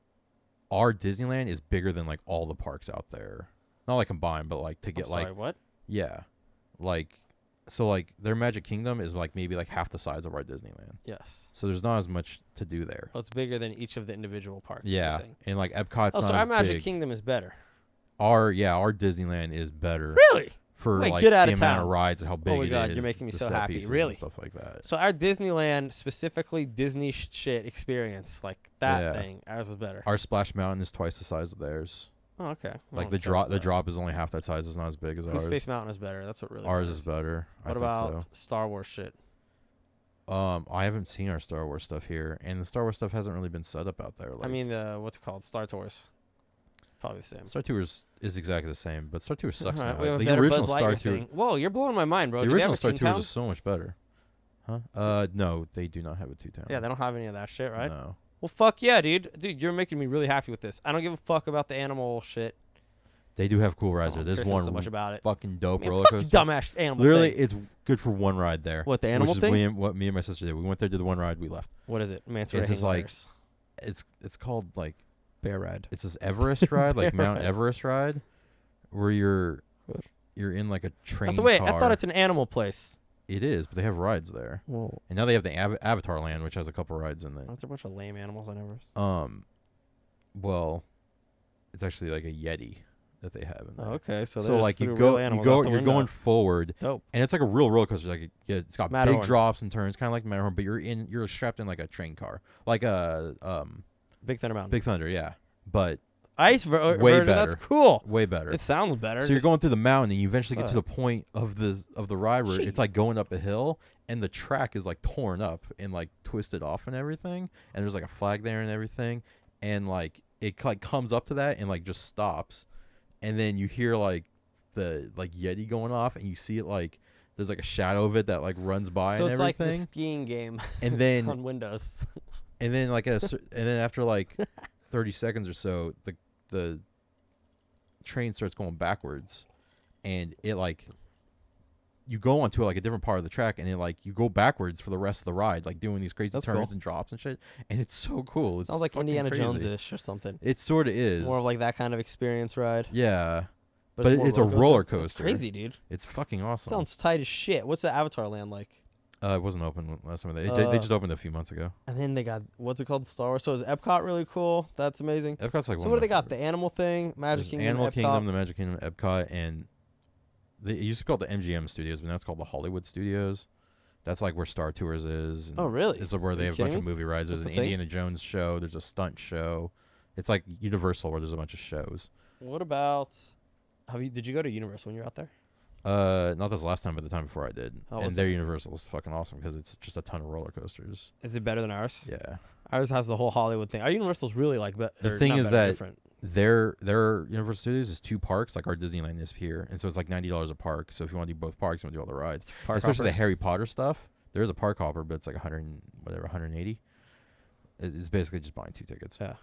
our Disneyland is bigger than like all the parks out there. Not like combined, but like to get I'm sorry, like what? yeah. Like so like their Magic Kingdom is like maybe like half the size of our Disneyland. Yes. So there's not as much to do there. Oh, it's bigger than each of the individual parks. you're Yeah. saying. And like Epcot's Oh, not so as our Magic big. Kingdom is better. Our Disneyland is better. Really? For Wait, like get the outta amount of town. rides and how big my it God, is, you're making me the so set happy. pieces Really? and stuff like that. So our Disneyland, specifically Disney shit experience, like that Yeah. thing, ours is better. Our Splash Mountain is twice the size of theirs. Oh, okay. I Like don't the care about drop, the that. drop is only half that size. It's not as big as Whose ours. Space Mountain is better? That's what really Ours matters. is better. I What think about Star Wars shit? so. I haven't seen our Star Wars stuff here, and the Star Wars stuff hasn't really been set up out there. Like, I mean, what's it called? Star Tours. Probably the same. Star Tours is exactly the same, but Star Tours sucks Alright, now. we have a The better original Buzz Star Lightyear Tours, thing. Whoa, you're blowing my mind, bro. the Do they have original a Star Toontown? Tours is so much better. Huh? No, they do not have a 2-town. Yeah, they don't have any of that shit, right? No. Well, fuck yeah, dude. Dude, you're making me really happy with this. I don't give a fuck about the animal shit. They do have cool rides Oh, there. There's Chris said one so much about it. fucking dope Man, roller fuck you, coaster. dumbass animal Literally, thing. it's good for one ride there. What, the animal which is thing? what me and my sister did. We went there, did the one ride, we left. What is it? Manta It's Ray just like- Hanggliders. It's called like Bear Ride. it's this Everest ride, like Bear Mount ride. Everest ride, where you're What? in like a train Wait, car. I thought it's an animal place. It is, but they have rides there, Whoa. and now they have the Avatar Land, which has a couple rides in there. That's a bunch of lame animals I never. Well, it's actually like a Yeti that they have in there. Oh, okay, so like you real go, animals out the you're window. going forward, Dope. and it's like a real roller coaster. Like it's got Matterhorn. big drops and turns, kind of like Matterhorn, but you're strapped in like a train car, like a Big Thunder Mountain. Big Thunder, yeah, but Ice way version. better. That's cool. way better. It sounds better. So you're just- going through the mountain, and you eventually get to the Fuck. point of the ride where it's like going up a hill, and the track is like torn up and like twisted off and everything, and there's like a flag there and everything, and like it like comes up to that and like just stops, and then you hear like the like Yeti going off, and you see it like there's like a shadow of it that like runs by So and it's everything. like the skiing game And then on Windows. and then like and then after like 30 seconds or so, the train starts going backwards, and it like you go onto like a different part of the track, and it like you go backwards for the rest of the ride, like doing these crazy That's turns cool. and drops and shit, and it's so cool. It Sounds like fucking Indiana crazy. Jones-ish or something. It sort of is. More of like that kind of experience ride. Yeah, But but more it's a roller coaster. That's crazy, dude. It's fucking awesome. Sounds tight as shit. What's the Avatar land like? It wasn't open last time. They just opened a few months ago. And then they got, what's it called? Star Wars. So is Epcot really cool? That's amazing. Epcot's like So one what do of they my got? The favorites. Animal thing, Magic There's Kingdom, Animal Epcot. Kingdom, the Magic Kingdom, Epcot, and it used to be called the MGM Studios, but now it's called the Hollywood Studios. That's like where Star Tours is. Oh, really? It's where Are they you have a bunch kidding of me? movie rides. There's That's an a thing? Indiana Jones show. There's a stunt show. It's like Universal where there's a bunch of shows. What about, did you go to Universal when you were out there? Not this last time, but the time before I did. Oh, And what's their that? Universal is fucking awesome because it's just a ton of roller coasters. Is it better than ours? Yeah. Ours has the whole Hollywood thing. Our Universal's really like, The thing is that different. their Universal Studios is 2 parks, like our Disneyland is here, and so it's like $90 a park. So if you want to do both parks, you want to do all the rides, especially the Harry Potter stuff. There is a park hopper, but it's like 180. It's basically just buying 2 tickets. Yeah.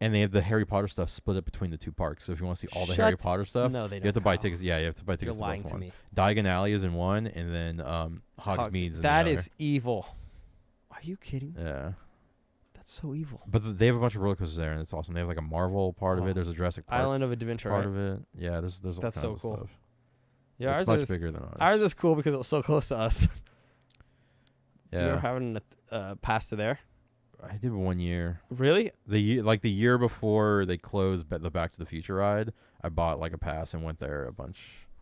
And they have the Harry Potter stuff split up between the 2 parks. So if you want to see all the Harry Potter stuff, No, they don't. you have to buy Kyle. tickets. Yeah, you have to buy You're tickets to lying both to one. me. Diagon Alley is in one, and then Hogsmeade's in the That other. is evil. Are you kidding? Yeah. That's so evil. But they have a bunch of roller coasters there, and it's awesome. They have like a Marvel part of Oh. it. There's a Jurassic Park Island of Adventure, part right? of it. Yeah, there's all That's kinds so of cool. stuff. Yeah, It's ours much is bigger than ours. ours is cool because it was so close to us. Did you Yeah, ever have a pass to there? I did 1 year. Really? The year before they closed the Back to the Future ride, I bought like a pass and went there a bunch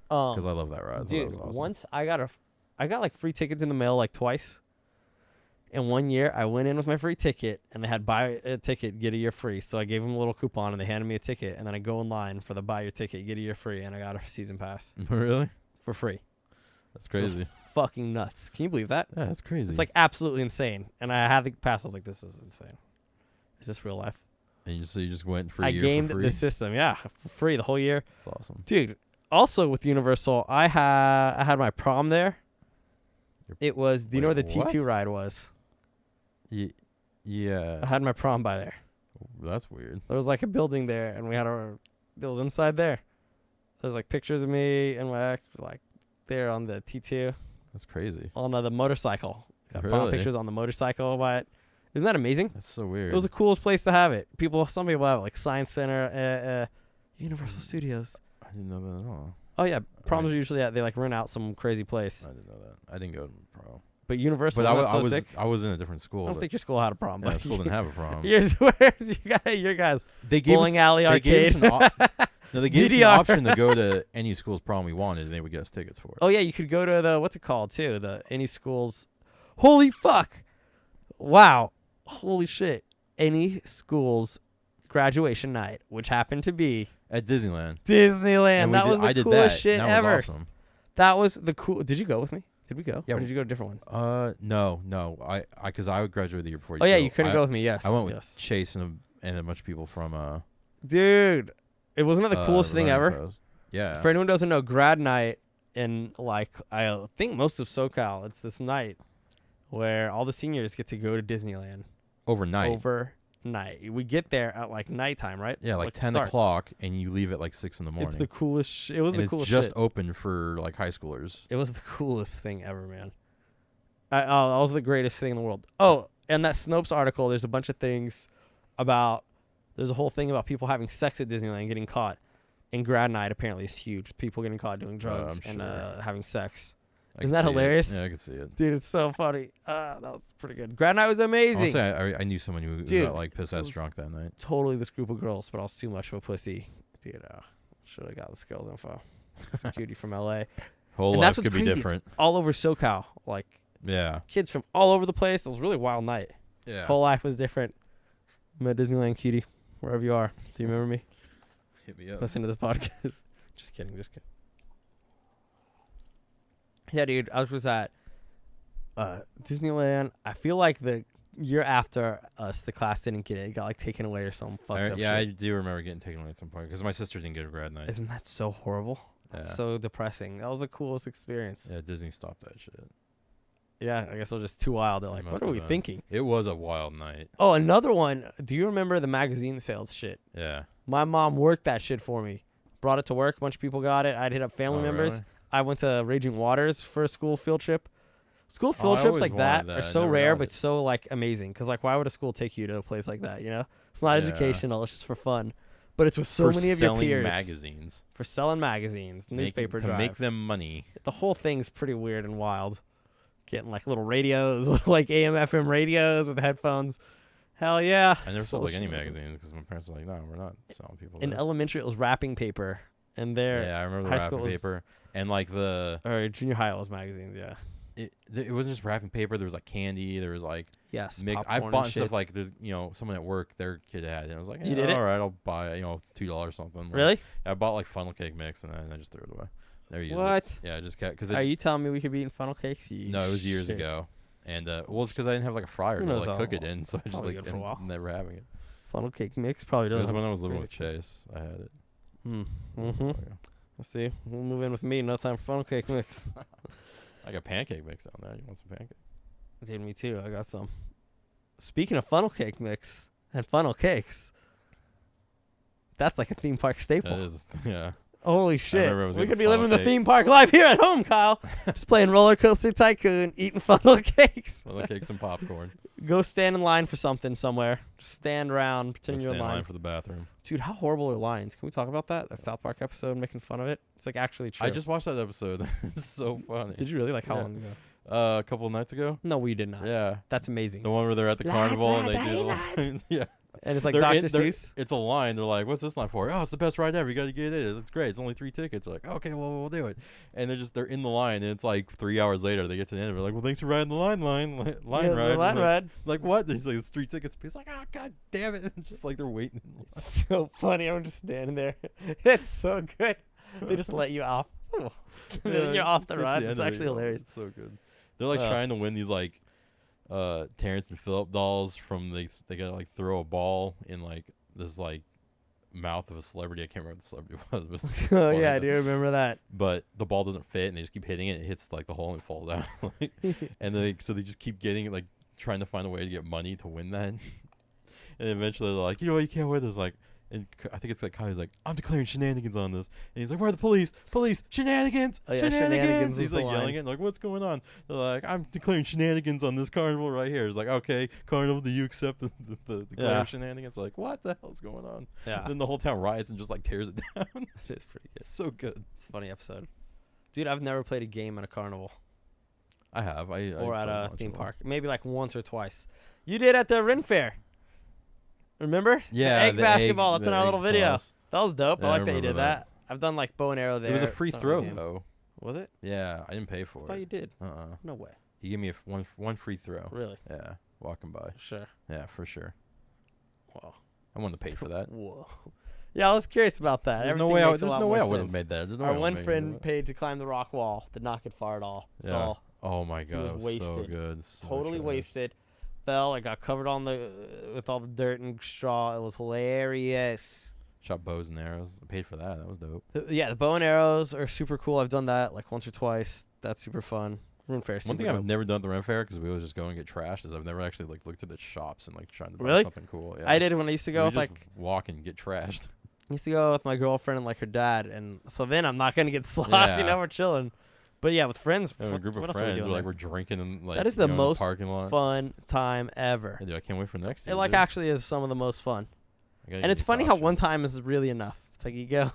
because I love that ride. I thought that Dude, was awesome. once I got like free tickets in the mail like twice. And 1 year I went in with my free ticket and they had buy a ticket, get a year free. So I gave them a little coupon and they handed me a ticket and then I go in line for the buy your ticket, get a year free, and I got a season pass Really? for free. That's It was crazy. fucking nuts. Can you believe that? Yeah, that's crazy. It's like absolutely insane. And I had the pass. I was like, this is insane. Is this real life? and so you just went for a I year gamed for free. the system. Yeah, for free the whole year. That's awesome. Dude, also with Universal, I had my prom there. It was, do you know where the Wait, T2 what? ride was? I Yeah, had my prom by there. that's weird. There was like a building there, and it was inside there. There's like pictures of me and my ex, like there on the T2 That's crazy. on the motorcycle. Got prom Really? pictures on the motorcycle, but isn't that amazing? That's so weird. It was the coolest place to have it. Some people have it, like Science Center, Universal Studios. I didn't know that at all. Oh yeah, proms Right. are usually they like rent out some crazy place. I didn't know that. I didn't go to prom. But Universal, But is I was so sick. I was in a different I school. don't but- think your school had a prom. yeah, but school didn't have a prom. your guys They gave bowling us, alley they gave arcade. us no, they gave us an DDR. option to go to any school's prom we wanted, and they would get us tickets for it. Oh yeah, you could go to the what's it called too? The any schools. Holy fuck! Wow! Holy shit! Any schools graduation night, which happened to be At Disneyland. Disneyland. And That was I the did coolest that, shit and that ever. was awesome. That was the cool. Did you go with me? Did we go? Yeah, Or did you go to a different one? No. Because I would graduate the year before. Oh yeah, so you couldn't go with me. Yes. I went with yes. Chase and a bunch of people from Dude, it wasn't that the coolest thing Learning ever. Pros. Yeah. For anyone who doesn't know, grad night in like I think most of SoCal, it's this night where all the seniors get to go to Disneyland Overnight. overnight. We get there at like nighttime, right? Yeah, like 10 start. o'clock, and you leave at like 6 in the morning. It's the coolest. It was and the it's coolest. just shit. open for like high schoolers. It was the coolest thing ever, man. That was the greatest thing in the world. Oh, and that Snopes article, there's a bunch of things about. There's a whole thing about people having sex at Disneyland, getting caught. And grad night apparently is huge. People getting caught doing drugs I'm and sure. having sex. I Isn't could that see it. hilarious? Yeah, I could see it. Dude, it's so funny. That was pretty good. Grad night was amazing. Honestly, I knew someone who Dude, got like piss ass was- drunk that night. Totally this group of girls, but I was too much of a pussy. Dude, should have got this girl's info. Some cutie from LA. Whole And life that's what's could be crazy. different. All over SoCal. Like Yeah. kids from all over the place. It was a really wild night. Yeah. Whole life was different. I'm at Disneyland, cutie. Wherever you are. Do you remember me? Hit me up. Listen to this podcast. Just kidding. Yeah, dude. I was at Disneyland. I feel like the year after us, the class didn't get it. It got like taken away or something. Fucked up. I Shit. do remember getting taken away at some point because my sister didn't get a grad night. Isn't that so horrible? Yeah. So depressing. That was the coolest experience. Yeah, Disney stopped that shit. Yeah, I guess it was just too wild. They're It like, must what are have we been. thinking? It was a wild night. Oh, another one. Do you remember the magazine sales shit? Yeah. My mom worked that shit for me. Brought it to work. A bunch of people got it. I'd hit up family Oh, members. really? I went to Raging Waters for a school field trip. School field I trips always like that wanted are that. I so never rare, got but it. so like amazing. Because like, why would a school take you to a place like that? You know, it's not Yeah. educational. It's just for fun. But it's with so For many of your selling peers magazines. for selling magazines, newspaper to drive. make them money. The whole thing's pretty weird and wild. Getting like little radios, like AM, FM radios with headphones. Hell yeah! I never sold like any Socialism. magazines because my parents were like, no, we're not selling people In this. elementary, it was wrapping paper, and there, Yeah, I remember the high school wrapping was- paper and like the or junior high, it was magazines. Yeah. it wasn't just wrapping paper. There was like candy. There was like Yes. mix. popcorn I've and bought stuff shit. like there's someone at work their kid had it. And I was like, You did it? all right, I'll buy it, $2 something. Like, Really? I bought like funnel cake mix and then I just threw it away. Never used it. What? Yeah, I just kept because Are you telling me we could be eating funnel cakes? You no, it was years shit. ago. And well, it's because I didn't have like a fryer Who to knows like how cook it long? in, so I just Probably like good for a while. ended up never having it. Funnel cake mix probably It doesn't. was have when I was living very with good- Chase. I had it. Mm-hmm. Yeah. Let's see. We'll move in with me. No time for funnel cake mix. I got pancake mix down there. You want some pancakes? Dude, me too. I got some. Speaking of funnel cake mix and funnel cakes, that's like a theme park staple. That is, yeah. Holy shit. remember I was We getting could be funnel living the cake. theme park life here at home, Kyle. Just playing Roller Coaster Tycoon, eating funnel cakes. Funnel cakes and popcorn. Go stand in line for something somewhere. Just stand around, pretend Go you're stand in in line. line for the bathroom. Dude, how horrible are lines? Can we talk about that? That South Park episode making fun of it? It's like actually true. I just watched that episode. It's so funny. Did you really? Like how Yeah. long ago? A couple of nights ago. No, we did not. Yeah. That's amazing. The one where they're at the Lads, carnival and lads, they do the lads. line. Yeah. And it's like They're Dr. in- they're- Seuss. It's a line. They're like, "What's this line for?" "Oh, it's the best ride ever. You got to get it. It's great. It's only 3 tickets." Like, "Okay, well, we'll do it." And they're in the line, and it's like 3 hours later. They get to the end. They're like, "Well, thanks for riding the line Yeah, ride." the line like, ride. Like what? He's like, "It's 3 tickets." He's like, "Oh, god damn it!" It's just like they're waiting. So funny. I'm just standing there. It's so good. They just let you off. You're off the ride. It's actually hilarious. It's so good. They're like Uh. trying to win these like Terrence and Phillip dolls from they gotta like throw a ball in like this like mouth of a celebrity. I can't remember what the celebrity was. But it's Oh funny yeah, I though. do remember that. But the ball doesn't fit, and they just keep hitting it. It hits like the hole and it falls out. Like, and they just keep getting like trying to find a way to get money to win that. And eventually they're like, you can't win this. Like, and I think it's like Kai's like, I'm declaring shenanigans on this. And he's like, where are the police? Police, shenanigans, Oh, yeah, shenanigans was He's the like yelling line. it, like, what's going on? They're like, I'm declaring shenanigans on this carnival right here. It's like, okay, carnival, do you accept the declare Yeah. shenanigans? Like, what the hell's going on? Yeah, Then the whole town riots and just like tears it down. it is pretty good. It's so good. It's a funny episode. Dude, I've never played a game at a carnival I have. I or at played a bunch theme of them. park. Maybe like once or twice. You did at the Ren Fair. Remember? Yeah, The egg the basketball. egg- That's in the our egg little video. toss. That was dope. Yeah, I I like that you remember did that. that. I've done like bow and arrow there. It was a It's free not throw game. though. Was it? Yeah, I didn't pay I for thought it. you did. No way. He gave me one free throw. Really? Yeah, walking by. Sure. Yeah, for sure. Wow. I wanted to pay for that. Whoa. Yeah, I was curious about that. There's no Everything way. makes a There's lot no more way I would have sense. made that. There's no Our way I one would've made friend that. paid to climb the rock wall. Did not get far at all. Yeah. Fell. Oh my god, that was was so wasted. good. So Totally trash. wasted. Fell. I got covered on with all the dirt and straw. It was hilarious. Shot bows and arrows. I paid for that. That was dope. Yeah, the bow and arrows are super cool. I've done that like once or twice. That's super fun. Rune Fair. One Super thing dope. I've never done at the Ren Fair because we always just go and get trashed is I've never actually like looked at the shops and like trying to buy Really? something cool. Yeah. I did it when I used to go We with just like walk and get trashed. I used to go with my girlfriend and like her dad, and so then I'm not gonna get sloshed. You Yeah. know, we're chilling. But yeah, with friends, Yeah, a group what of else are we friends. doing We're like there? we're drinking and like That is the in most parking lot. fun time ever. Yeah, dude, I can't wait for next It year. like dude. actually is some of the most fun. I gotta And get it's a funny how costume. one time is really enough. It's like you go.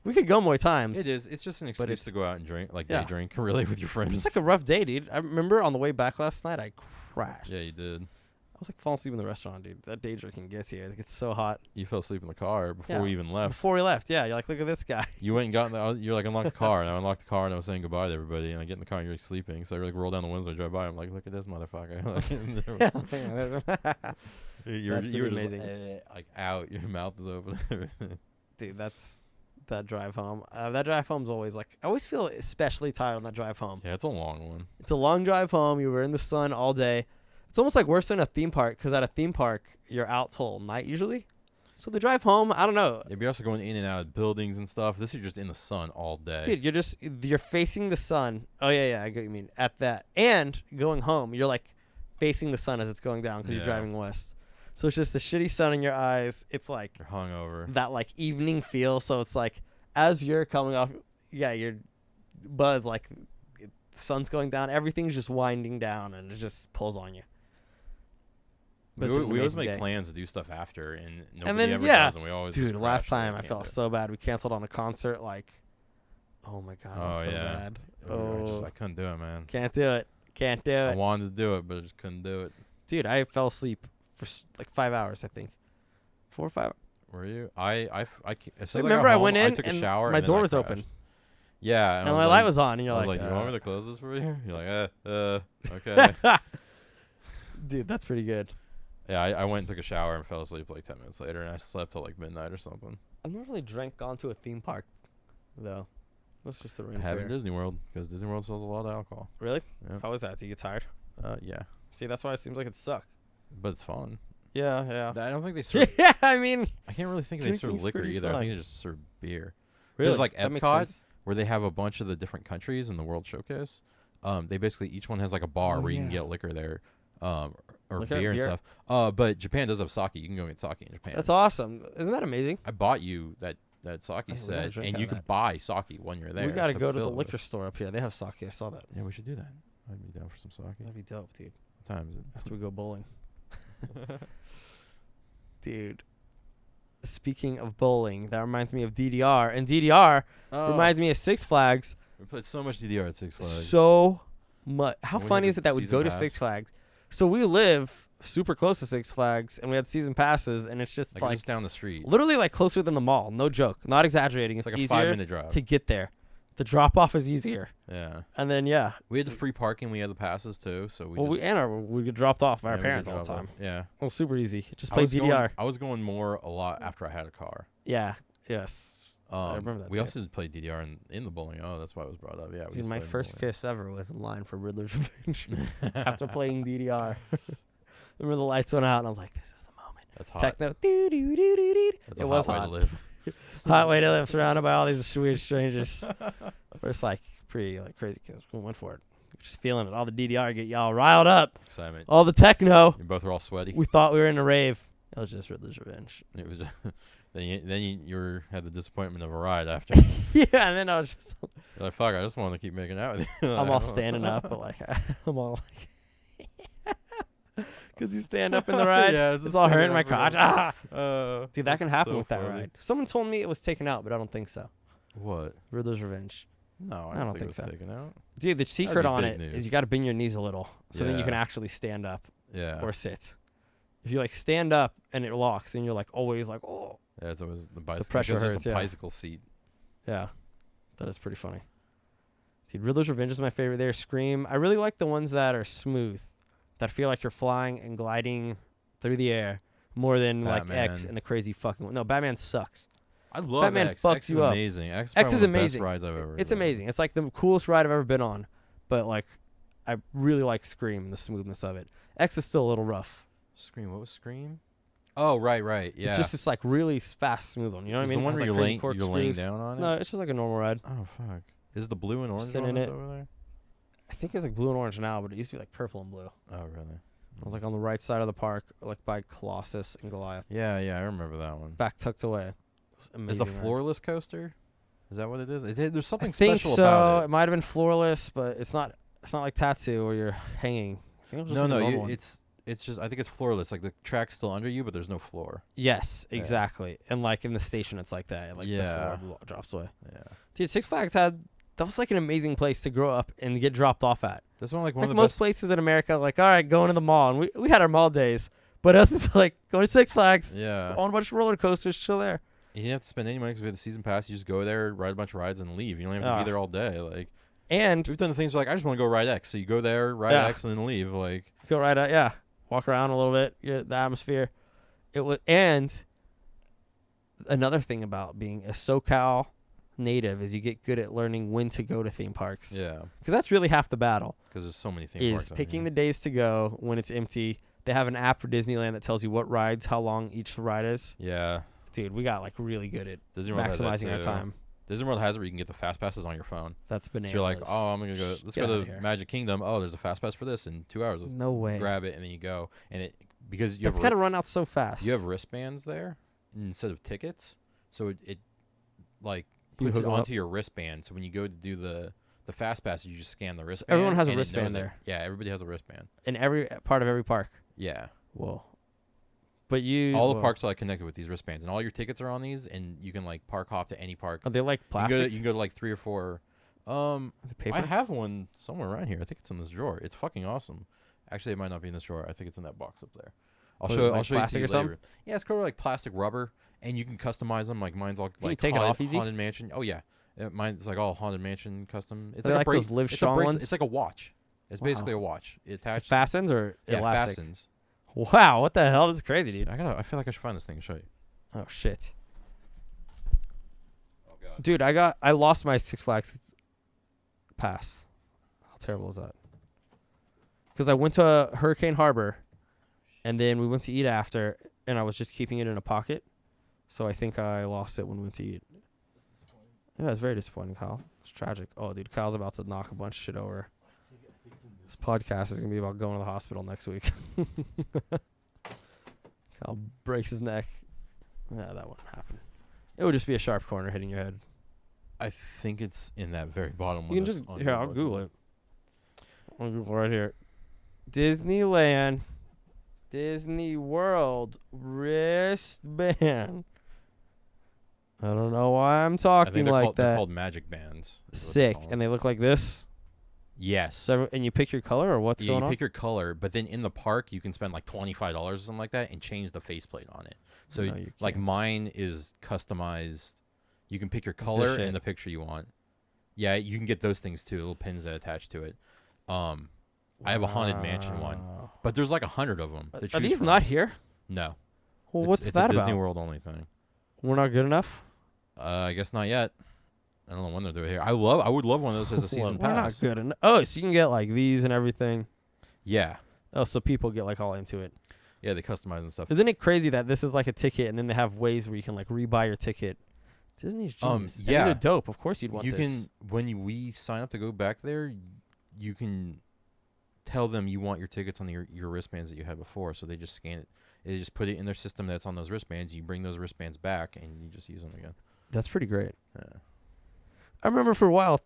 We could go more times. It is. It's just an But excuse it's- to go out and drink, like Yeah. day drink, really, with your friends. It's like a rough day, dude. I remember on the way back last night, I crashed. Yeah, you did. I was like falling asleep in the restaurant, dude. That day drinking gets you. It gets so hot. You fell asleep in the car before Yeah. we even left. Before we left, yeah, you're like, look at this guy. You went and got in the, you're like, unlock the car, and I unlocked the car, and I was saying goodbye to everybody, and I get in the car, and you're like sleeping, so I like roll down the windows, and I drive by, I'm like, look at this motherfucker. you were That's just amazing. like out, your mouth is open. Dude, that's that drive home. That drive home's always like, I always feel especially tired on that drive home. Yeah, it's a long one. It's a long drive home. You were in the sun all day. It's almost like worse than a theme park because at a theme park you're out till night usually. So the drive home, I don't know. Yeah, you're also going in and out of buildings and stuff. This you're just in the sun all day. Dude, you're facing the sun. Oh yeah, I get what you mean. At that and going home, you're like facing the sun as it's going down because you're driving west. So it's just the shitty sun in your eyes. It's like You're hungover. that like evening feel. So it's like as you're coming off, you're buzz like the sun's going down. Everything's just winding down and it just pulls on you. But We it's an always amazing make day. plans to do stuff after, and nobody And then, ever yeah. does, and we always Dude, just last crash time and I we felt can't do so bad. We canceled on a concert. Like, oh my god, it was so bad. it. I couldn't do it, man. Can't do it. Can't do I it. wanted to do it, but I just couldn't do it. Dude, I fell asleep for like 5 hours. I think 4 or 5. Were you? As soon as Remember, got I home, went in I took a and shower. my and then door I was crashed. open. Yeah, And my light was on, and you're I was like, you want me to close this for you? You're like, okay. Dude, that's pretty good. Yeah, I went and took a shower and fell asleep like 10 minutes later, and I slept till like midnight or something. I've never really gone to a theme park, though. That's just the I ring have in fair. Disney World because Disney World sells a lot of alcohol. Really? Yep. How was that? Do you get tired? Yeah, See, that's why it seems like it sucked. but it's fun. Yeah. I don't think they serve. Yeah, I mean, I can't really think they serve drinking's liquor pretty either. I fun. think they just serve beer. really, There's like that makes Epcot, sense. where they have a bunch of the different countries in the World Showcase. They basically each one has like a bar Oh, where you can yeah. get liquor there, or Liquor, beer and beer. stuff. But Japan does have sake. You can go get sake in Japan. That's awesome. Isn't that amazing? I bought you that sake we gotta set, drink and out you of can that. buy sake when you're there. We gotta go to the fill it with. liquor store up here. They have sake. I saw that. Yeah, we should do that. I'd be down for some sake. That'd be dope, dude. What time is it? After we go bowling. Dude. Speaking of bowling, that reminds me of DDR. And DDR reminds me of Six Flags We played so much DDR at Six Flags. so much. How We had funny the is it that we'd season go to pass. Six Flags? So we live super close to Six Flags, and we had season passes, and it's just like just down the street. literally like closer than the mall. No joke. Not exaggerating. It's It's like a easier 5-minute drive. to get there. The drop off is easier. Yeah. And then, yeah. We had the free parking. We had the passes too, so we Well, just we get dropped off by yeah, our we parents could all the drop time. off. Yeah. Well, super easy. Just I play was DDR. Going, I was going more a lot after I had a car. Yeah. Yes. I remember that We too. also played DDR in the bowling. Oh, that's why it was brought up. Yeah. we Dude, just my played in first bowling. kiss ever was in line for Riddler's Revenge after playing DDR. Remember the lights went out, and I was like, this is the moment. That's hot. Techno. Doo-doo-doo-doo-doo. That's It a was hot way hot. to live. Hot way to live, surrounded by all these weird strangers. First, like, pretty like crazy kids. We went for it. Just feeling it. All the DDR get y'all riled up. Excitement. All the techno. You both were all sweaty. We thought we were in a rave. It was just Riddler's Revenge. It was. then you had the disappointment of a ride after. Yeah, and then I was just, You're like, fuck, I just want to keep making out with you. I'm all standing up, but like, I'm all like, because you stand up in the ride. Yeah, It's all hurting my crotch. Ah! Dude, Dude, that can happen so with that funny. ride. Someone told me it was taken out, but I don't think so. What? Riddler's Revenge. No, I I don't don't think think it was so. taken out. Dude, the secret be on big it news. is you got to bend your knees a little, so then you can Yeah. actually stand up Yeah. or sit. If you like stand up and it locks, and you're like always like, oh, Yeah, it's always the bicycle. pressure it's just hurts, a yeah. bicycle seat. yeah, that is pretty funny. Dude, Riddler's Revenge is my favorite. There, Scream. I really like the ones that are smooth, that feel like you're flying and gliding through the air more than like X Batman. and the crazy fucking one. No, Batman sucks. I love Batman X. fucks X is you up. amazing. X X is, probably is one of the amazing. best rides I've ever. It's done. amazing. It's like the coolest ride I've ever been on, but like, I really like Scream, the smoothness of it. X is still a little rough. Scream. What was Scream? Oh, right. Yeah. It's just this like really fast, smooth one. You know what Is I mean? the one It has, where like, you're crazy laying corkscrews. down on it. No, it's just like a normal ride. Oh fuck. Is it the blue and orange Sitting one in that's it. over there? I think it's like blue and orange now, but it used to be like purple and blue. Oh really? I was like on the right side of the park, like by Colossus and Goliath, Yeah, I remember that one. back tucked away. It was amazing. Is a ride. floorless coaster? Is that what it is? There's something I think special so. about It it. might have been floorless, but it's not. It's not like Tattoo where you're hanging. I think it was just No, like a no, normal one. it's just. I think it's floorless. Like the track's still under you, but there's no floor. Yes, Yeah. exactly. And like in the station, it's like that. Like Yeah. the floor drops away. Yeah. Dude, Six Flags that was like an amazing place to grow up and get dropped off at. That's one like one Like of the most best. places in America, like, all right, going to the mall. And we had our mall days. But us, it's like, going to Six Flags, Yeah. on a bunch of roller coasters, chill there. You didn't have to spend any money because we had the season pass. You just go there, ride a bunch of rides, and leave. You don't even have to Ah. be there all day. Like And we've done the things like I just want to go ride X. So you go there, ride Yeah. X, and then leave. Like go right out, yeah. Walk around a little bit, get the atmosphere. It was, and another thing about being a SoCal native is you get good at learning when to go to theme parks. Yeah. Because that's really half the battle. Because there's so many theme parks. Is picking the days to go when it's empty. They have an app for Disneyland that tells you what rides, how long each ride is. Yeah. Dude, we got like really good at DisneyWorld has that maximizing our too. time. DisneyWorld has it where you can get the fast passes on your phone. That's bananas. So you're like, oh, I'm gonna go. Let's Get go outta to here. Magic Kingdom. Oh, there's a fast pass for this in 2 hours. Let's No way. grab it and then you go. And it because you That's have got to run out so fast. you have wristbands there instead of tickets, so it like You puts it hook 'em up. onto your wristband. So when you go to do the fast pass, you just scan the wristband. everyone has a and it wristband knows it. there. Yeah, everybody has a wristband. In every part of every park. Yeah. Whoa. But you... All the whoa. parks are like connected with these wristbands, and all your tickets are on these, and you can like park hop to any park. Are they like You can, plastic? you can go to like 3 or 4. The paper? I have one somewhere around here. I think it's in this drawer. It's fucking awesome. Actually, it might not be in this drawer. I think it's in that box up there. I'll What show. is it, I'll like show you plastic to or you something? later. Yeah, it's called like plastic rubber, and you can customize them. Like mine's all Can you like take it off easy? Haunted Mansion. Oh yeah, mine's like all Haunted Mansion custom. It's Are they like, like a those Live it's a Strong bracelet. ones? It's like a watch. It's basically a Wow. watch. It It attaches. fastens or Yeah, elastic? fastens. Wow, what the hell? That's crazy, dude. I feel like I should find this thing and show you. Oh, shit. Oh god. Dude, I lost my Six Flags pass. How terrible is that? Because I went to Hurricane Harbor, and then we went to eat after, and I was just keeping it in a pocket. So I think I lost it when we went to eat. Yeah, it's very disappointing, Kyle. It's tragic. Oh, dude, Kyle's about to knock a bunch of shit over. This podcast is going to be about going to the hospital next week. Kyle breaks his neck. Yeah, that wouldn't happen. It would just be a sharp corner hitting your head. I think it's in that very bottom one. You can that's just... on Here, your I'll logo. Google it. I'll Google right here. Disneyland. Disney World wristband. I don't know why I'm I talking think they're like called, they're that. called magic bands. is what they're Sick. called. And they look like this. Yes. So, and you pick your color or what's Yeah, going you on? pick your color, but then in the park you can spend like $25 or something like that and change the faceplate on it. So No, you like can't. mine is customized. You can pick your color shit. and the picture you want. Yeah, you can get those things too, little pins that attach to it. I have a Haunted Mansion one, Wow. but there's like 100 of them. Are these not here? No. Well, It's- what's it's that a Disney about? World only thing. We're not good enough? I guess not yet. I don't know when they'll do it here. I would love one of those as a season We're not pass. good enough. Oh, so you can get like these and everything. Yeah. Oh, so people get like all into it. Yeah, they customize and stuff. Isn't it crazy that this is like a ticket and then they have ways where you can like rebuy your ticket? Disney's genius. And these yeah. are dope. Of course you'd want You this. can we sign up to go back there, you can tell them you want your tickets on your wristbands that you had before, so they just scan it. They just put it in their system that's on those wristbands. You bring those wristbands back and you just use them again. That's pretty great. Yeah. I remember for a while,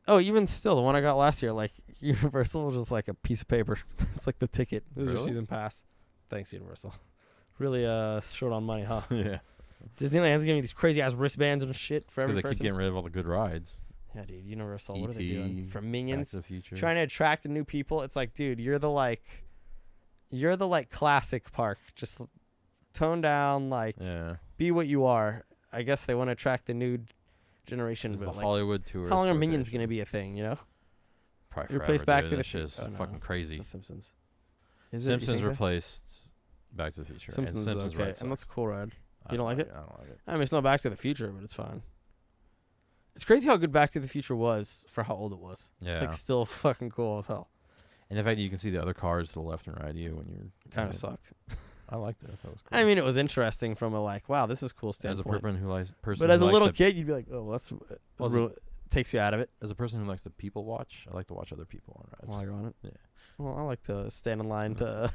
even still, the one I got last year, like Universal was just like a piece of paper. It's like the ticket. This is your Really? season pass. Thanks, Universal. Really short on money, huh? Yeah. Disneyland's giving me these crazy ass wristbands and shit for every Because they keep person. getting rid of all the good rides. Yeah, dude, Universal. What are they E.T., doing? From Back Minions, to the Future. trying to attract new people. It's like, dude, you're the classic park. Just tone down, like, Yeah. be what you are. I guess they want to attract the new generation. It's the But like, Hollywood tour. how long are Minions gonna be a thing? You know, Probably replace forever, Back dude. to the That shit is Fu- oh, no. fucking crazy. The Simpsons. Is it? You Simpsons think so? replaced Back to the Future. Simpsons, and Simpsons okay, rides and suck. that's a cool ride. I You don't like it? I don't like it. I mean, it's not Back to the Future, but it's fine. It's crazy how good Back to the Future was for how old it was. Yeah. It's like still fucking cool as hell. And the fact that you can see the other cars to the left and right of you when you're Kind in of it. sucked. I liked it. I thought it was cool. I mean, it was interesting from a like, wow, this is cool as a standpoint. person who likes But as a likes little to- kid, you'd be like, oh, that's Well, takes you out of it. as a person who likes to people watch, I like to watch other people on rides. While you're on it. Yeah. Well, I like to stand in line to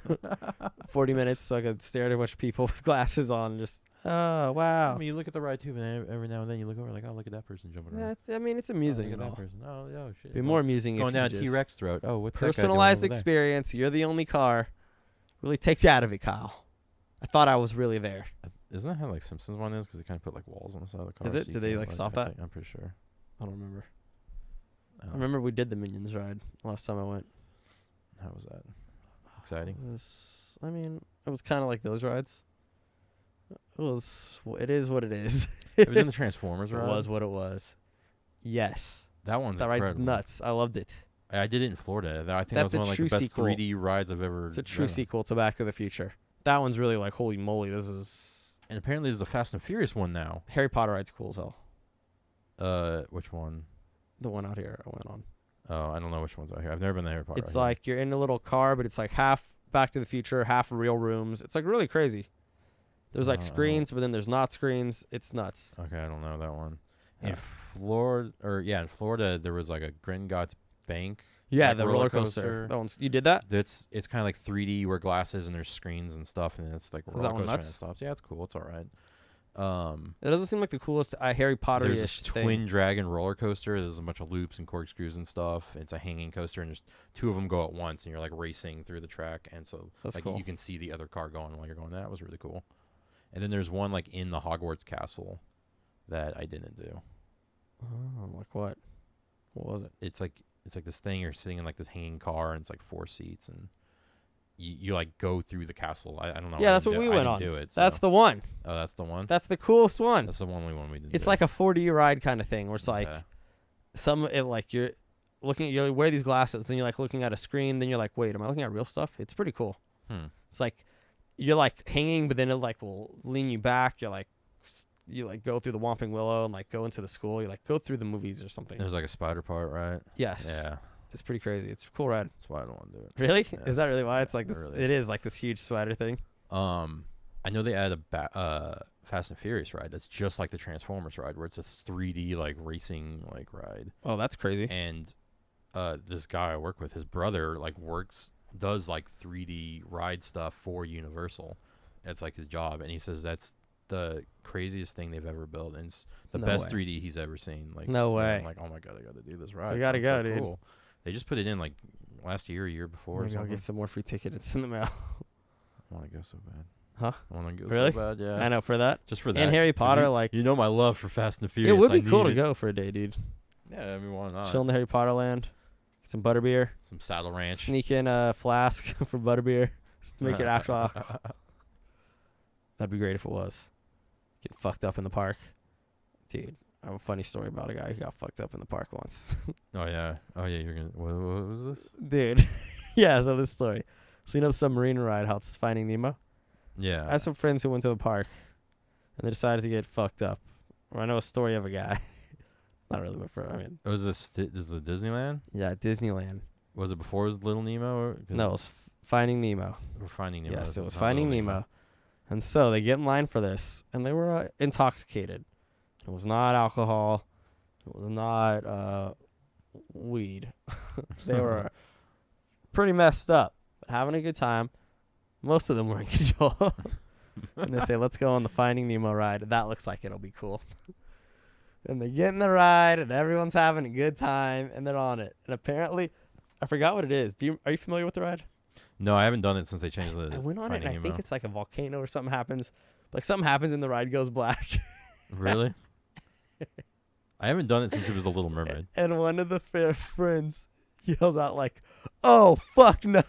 40 minutes so I could stare at a bunch of people with glasses on and just, oh, wow. I mean, you look at the ride too, and every now and then you look over like, oh, look at that person jumping around. Yeah, I mean, it's Oh, amusing look and at all. that person. Oh, shit. Be more amusing going if down you just T-Rex throat. Oh, what's that guy doing personalized over there? experience. You're the only car. Really takes you out of it, Kyle. I thought I was really there. Isn't that how like Simpsons one is? Because they kind of put like walls on the side of the car. Is it? so you Did they, can't, like, stop I that? think- I'm pretty sure. I don't remember. I I remember we did the Minions ride last time I went. How was that? Exciting. I mean, it was kind of like those rides. It is what it is. Have you done the Transformers It ride? was what it was. Yes. That one's That ride's incredible. nuts. I loved it. I did it in Florida. I think That's that a was one of like true the best sequel. 3D rides I've ever. It's a true been on. sequel to Back to the Future. That one's really like, holy moly, this is... And apparently there's a Fast and Furious one now. Harry Potter ride's cool as hell. Which one? The one out here I went on. Oh, I don't know which one's out here. I've never been to Harry Potter. It's like you're in a little car, but it's like half Back to the Future, half real rooms. It's like really crazy. There's like screens, but then there's not screens. It's nuts. Okay, I don't know that one. Yeah. In Florida, there was like a Gringotts Bank. Yeah, like the roller coaster. That one's. You did that? It's kind of like 3D. You wear glasses and there's screens and stuff, and it's like Is roller that one coaster and nuts? stuff. Yeah, it's cool. It's all right. It doesn't seem like the coolest Harry Potter-ish There's this thing. twin dragon roller coaster. There's a bunch of loops and corkscrews and stuff. It's a hanging coaster, and there's two of them go at once, and you're like racing through the track, and so That's like cool. you can see the other car going while you're going. That was really cool. And then there's one like in the Hogwarts castle that I didn't do. Oh, like what? What was it? It's like this thing. You're sitting in like this hanging car, and it's like 4 seats, and you like go through the castle. I don't know. Yeah, that's what we went on. Do it, That's so. the one. Oh, that's the one. That's the coolest one. That's the only one we didn't. It's do. like a 4D ride kind of thing, where it's like Yeah. like you're looking. You wear these glasses, then you're like looking at a screen. Then you're like, wait, am I looking at real stuff? It's pretty cool. It's like you're like hanging, but then it like will lean you back. You're like you like go through the Whomping Willow and like go into the school. You like go through the movies or something. There's like a spider part, right? Yes. Yeah. It's pretty crazy. It's a cool ride. That's why I don't want to do it. Really? Yeah. Is that really why? It's like It this, really it is like this huge spider thing. I know they added a Fast and Furious ride that's just like the Transformers ride, where it's a 3D like racing like ride. Oh, that's crazy. And this guy I work with, his brother like does like 3D ride stuff for Universal. That's like his job, and he says that's the craziest thing they've ever built, and it's the best 3D he's ever seen. Like no way. I'm like, oh my god, I got to do this ride. You gotta go, so dude. cool. They just put it in like last year, year before. Maybe or I'll something. get some more free tickets in the mail. I want to go so bad. Huh? I want to go Really? so bad. Yeah. I know for that. Just for that. And Harry 'Cause Potter, like you know my love for Fast and the Furious. it would I be cool to need it. go for a day, dude. Yeah, I mean, why not? Chill in the Harry Potter land, get some butterbeer, Some Saddle Ranch. sneak in a flask for butterbeer, just to make it actual alcohol. That'd be great if it was. Get fucked up in the park, dude. I have a funny story about a guy who got fucked up in the park once. Oh yeah. You're gonna. What was this? Dude. Yeah, so this story. So you know the submarine ride, how it's Finding Nemo? Yeah. I have some friends who went to the park, and they decided to get fucked up. Or I know a story of a guy. Not really my friend. I mean, Was this is it Disneyland? yeah, Disneyland. Was it before it was Little Nemo? Or, No, it was Finding Nemo. Or Finding Nemo. Yes, it was not Finding Little Nemo. And so they get in line for this, and they were intoxicated. It was not alcohol. It was not weed. They were pretty messed up, but having a good time. Most of them were in control. And they say, let's go on the Finding Nemo ride. That looks like it'll be cool. And they get in the ride, and everyone's having a good time, and they're on it. And apparently, I forgot what it is. Are you familiar with the ride? No, I haven't done it since they changed the. I went on it, Finding and I think Nemo. it's like a volcano or something happens. Like something happens, and the ride goes black. Really? I haven't done it since it was The Little Mermaid. And one of the friends yells out like, "Oh fuck no!"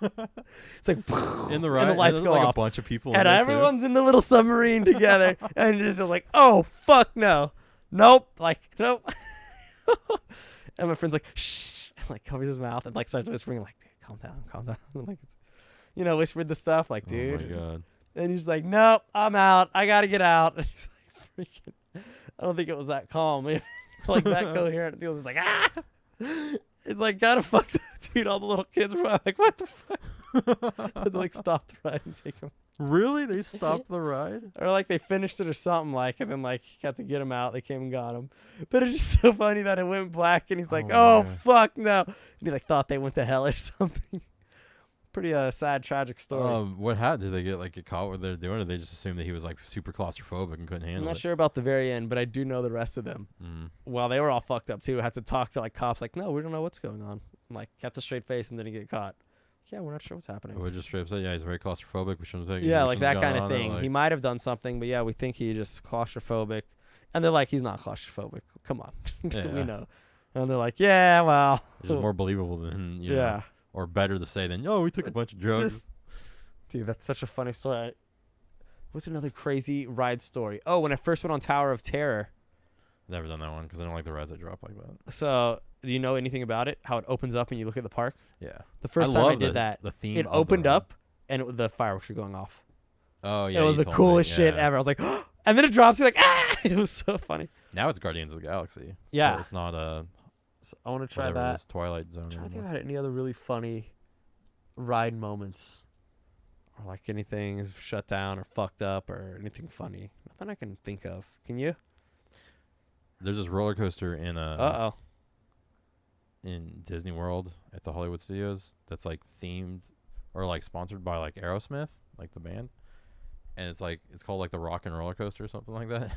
It's like In the ride, and the lights there's go like off, a bunch of people. and in there, too. everyone's in the little submarine together, and you're just like, "Oh fuck no, nope!" Like nope. And my friend's like, "Shh," and like covers his mouth and like starts whispering like, "Dude, calm down, calm down." And, like, it's, whispered the stuff like, "Dude," Oh my god. and he's like, "Nope, I'm out. I gotta get out." And he's like, freaking. I don't think it was that calm, like that coherent. It was just like, ah. It's like kind of fucked up, dude. All the little kids were like, "What the fuck?" I had to like stop the ride and take them, Really? They stopped the ride? or like they finished it or something like, and then like got to get him out. They came and got him, but it's just so funny that it went black, and he's like, Oh, "Oh man. fuck no," and he like thought they went to hell or something. Pretty sad, tragic story. What did they get caught what they're doing, or they just assumed that he was like super claustrophobic and couldn't I'm handle not it? sure about the very end, but I do know the rest of them. Mm. Well, they were all fucked up too. Had to talk to like cops, like, "No, we don't know what's going on." And, like, kept a straight face and didn't get caught. Yeah, we're not sure what's happening. We just straight up said, yeah, he's very claustrophobic. We shouldn't take. Yeah, we like shouldn't that have kind gone of on it, thing. like- He might have done something, but yeah, we think he just claustrophobic. And they're like, he's not claustrophobic. Come on, Yeah. we know. And they're like, yeah, well, It's just more believable than you know, yeah. or better to say than, oh, we took a bunch of drugs. Just- dude, that's such a funny story. What's another crazy ride story? Oh, when I first went on Tower of Terror. Never done that one because I don't like the rides that drop like that. So, do you know anything about it? How it opens up and you look at the park? Yeah. The first time I love did that, the theme. it of the opened ride. up and the fireworks were going off. Oh yeah. It was you the told me, coolest shit yeah. ever. I was like, and then it drops. You're like, ah! It was so funny. Now it's Guardians of the Galaxy. Yeah. It's not So I want to try whatever that. this Twilight Zone. I'm trying to think anymore. about any other really funny ride moments, or like anything is shut down or fucked up or anything funny. Nothing I can think of. Can you? There's this roller coaster in Oh. in Disney World at the Hollywood Studios that's like themed or like sponsored by like Aerosmith, like the band, and it's called like the Rock and Roller Coaster or something like that.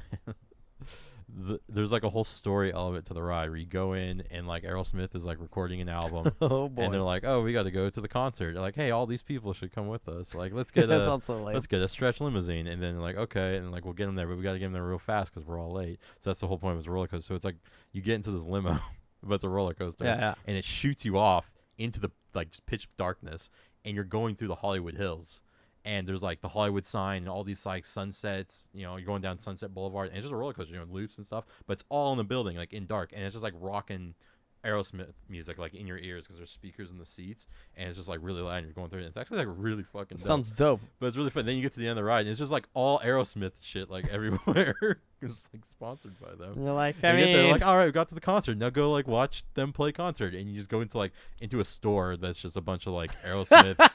There's like a whole story element to the ride where you go in and like Aerosmith is like recording an album. Oh boy. And they're like, oh, we got to go to the concert. They're like, hey, all these people should come with us. Like, let's get that a sounds so lame. let's get a stretch limousine. And then like, okay, and like we'll get them there, but we got to get them there real fast because we're all late. So that's the whole point of this roller coaster. So it's like you get into this limo, but it's a roller coaster, Yeah. and it shoots you off into the like just pitch darkness, and you're going through the Hollywood Hills. And there's like the Hollywood sign and all these like sunsets, you're going down Sunset Boulevard, and it's just a roller coaster, loops and stuff, but it's all in the building, like in dark, and it's just like rocking Aerosmith music like in your ears because there's speakers in the seats, and it's just like really loud, and you're going through it. It's actually like really fucking dope. Sounds dope. But it's really fun. Then you get to the end of the ride, and it's just like all Aerosmith shit like everywhere. It's like sponsored by them. You're like, You get there, like, all right, we got to the concert. Now go like watch them play concert, and you just go into a store that's just a bunch of like Aerosmith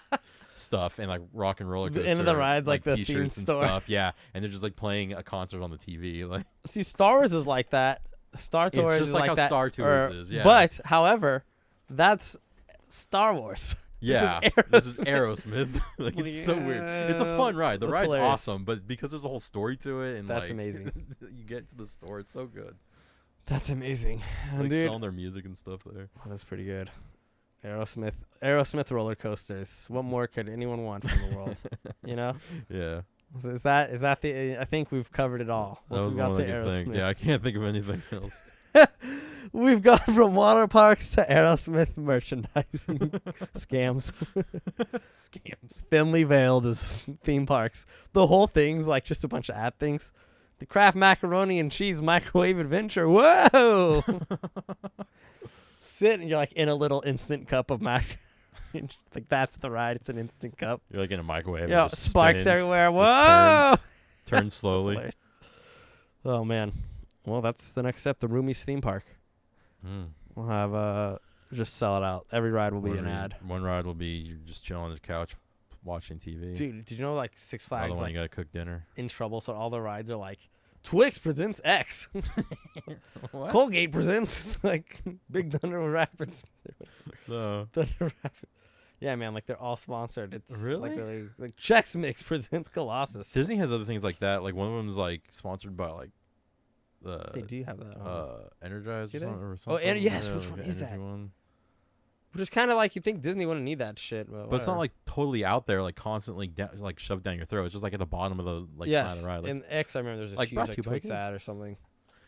stuff and like rock and roller coaster. The end of the ride's like the t-shirts theme and store. stuff. Yeah, and they're just like playing a concert on the TV. Like See, Star Wars is like that. Star Tours just is like like how that. Star Tours is, yeah. But however, that's Star Wars. yeah, this is Aerosmith. Like it's so weird. It's a fun ride. The That's ride's hilarious. awesome, but because there's a whole story to it, and That's like, amazing. you get to the store, it's so good. That's amazing, Like dude. selling their music and stuff there. That's pretty good. Aerosmith roller coasters. What more could anyone want from the world? You know? Yeah. Is that the? I think we've covered it all. That Once was we the got one to I could think. Aerosmith. Yeah, I can't think of anything else. We've gone from water parks to Aerosmith merchandising scams. Scams. Thinly veiled as theme parks. The whole thing's like just a bunch of ad things. The Kraft macaroni and cheese microwave adventure. Whoa! Sit and you're like in a little instant cup of mac. Like that's the ride. It's an instant cup. You're like in a microwave. Yeah, it just sparks spins, everywhere. just Whoa! turns slowly. Hilarious. Oh man. Well, that's the next step. The Roomies theme park. Mm. We'll have just sell it out. Every ride will be an ad. One ride will be you're just chilling on the couch watching TV. Dude, did you know like Six Another Flags one like you gotta cook dinner. in trouble? So all the rides are like Twix presents X. What? Colgate presents like Big Thunder Rapids. No. Thunder Rapids. Yeah, man, like they're all sponsored. It's Really? like Chex Mix presents Colossus. Disney has other things like that. Like one of them is like sponsored by like They do have that. Energize Do or they? something. Or Oh, something. yes. Yeah, Which like one an is energy that? one. Which is kind of like you think Disney wouldn't need that shit. But it's not like totally out there, like constantly like shoved down your throat. It's just like at the bottom of the like side of the ride. Like, in X, I remember there's this like, huge brought like to you by Twix Twix. ad or something.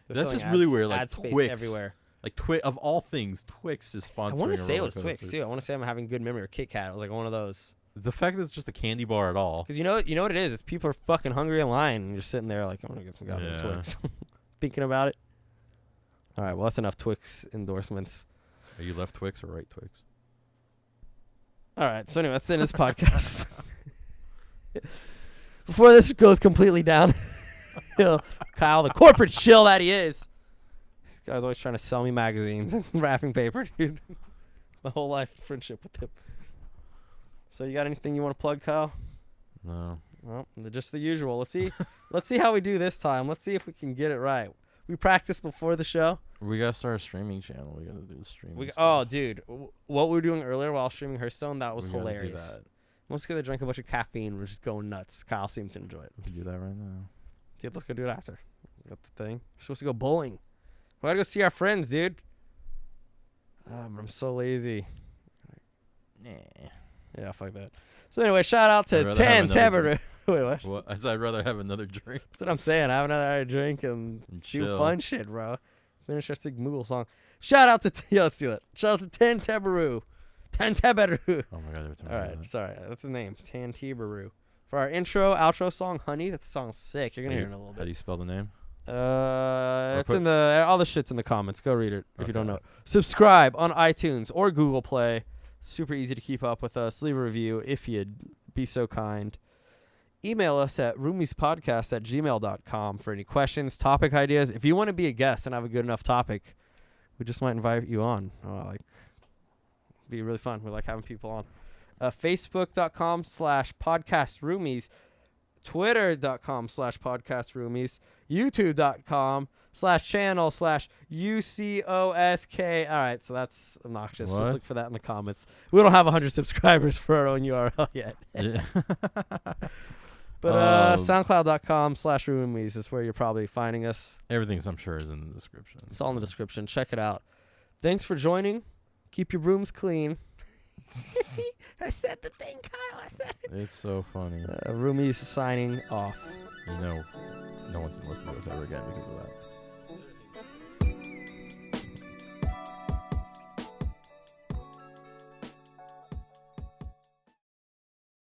They're That's selling just really ads- weird, like, ad space Twix. everywhere. like of all things, Twix is sponsoring. I want a to say it roller was Twix coaster. too. I want to say I'm having good memory or Kit Kat. It was like one of those. The fact that it's just a candy bar at all. Because you know what it is. It's people are fucking hungry in line, and you're sitting there like, I'm gonna get some goddamn Yeah. Twix, thinking about it. All right, well that's enough Twix endorsements. Are you left Twix or right Twix? All right, so anyway, that's the end of this podcast. Before this goes completely down, Kyle, the corporate shill that he is. This guy's always trying to sell me magazines and wrapping paper, dude. My whole life friendship with him. So you got anything you want to plug, Kyle? No. Well, just the usual. Let's see how we do this time. Let's see if we can get it right. We practiced before the show. We gotta start a streaming channel. We gotta do the streaming. Oh, dude, what we were doing earlier while streaming Hearthstone, that was We gotta do hilarious. that. Once because I drank a bunch of caffeine, we're just going nuts. Kyle seemed to enjoy it. We can do that right now. Dude, let's go do it after. We got the thing. We're supposed to go bowling. We gotta go see our friends, dude. But I'm so lazy. Nah. Yeah, fuck that. So anyway, shout out I'd to rather have 10 another Teburu. Wait, what? What? I said I'd rather have another drink That's what I'm saying. I have another drink and and do chill. fun shit, bro. Finish our Sig Moogle song. Shout out to yeah, let's do it. Shout out to 10 Teburu. 10 Teburu. Oh my god, every time All I do right, that. sorry. That's his name. 10 Teburu. For our intro, outro song, Honey. That song's sick. You're gonna hear it in a little How do bit. you spell the name? It's put- in the all the shit's in the comments. Go read it if you don't Okay. know. Subscribe on iTunes or Google Play. Super easy to keep up with us. Leave a review if you'd be so kind. email us at roomiespodcast@gmail.com for any questions, topic ideas. If you want to be a guest and have a good enough topic, we just might invite you on. Be really fun. We like having people on. Facebook.com/podcastroomies, Twitter.com/podcastroomies, YouTube.com/channel/UCOSK. All right, so that's obnoxious. What? Just look for that in the comments. We don't have 100 subscribers for our own URL yet. Yeah. But SoundCloud.com/Roomies is where you're probably finding us. Everything, I'm sure, is in the description. It's all in the description. Check it out. Thanks for joining. Keep your rooms clean. I said the thing, Kyle. I said it. It's so funny. Roomies signing off. You know, no one's gonna listen to us ever again because of that.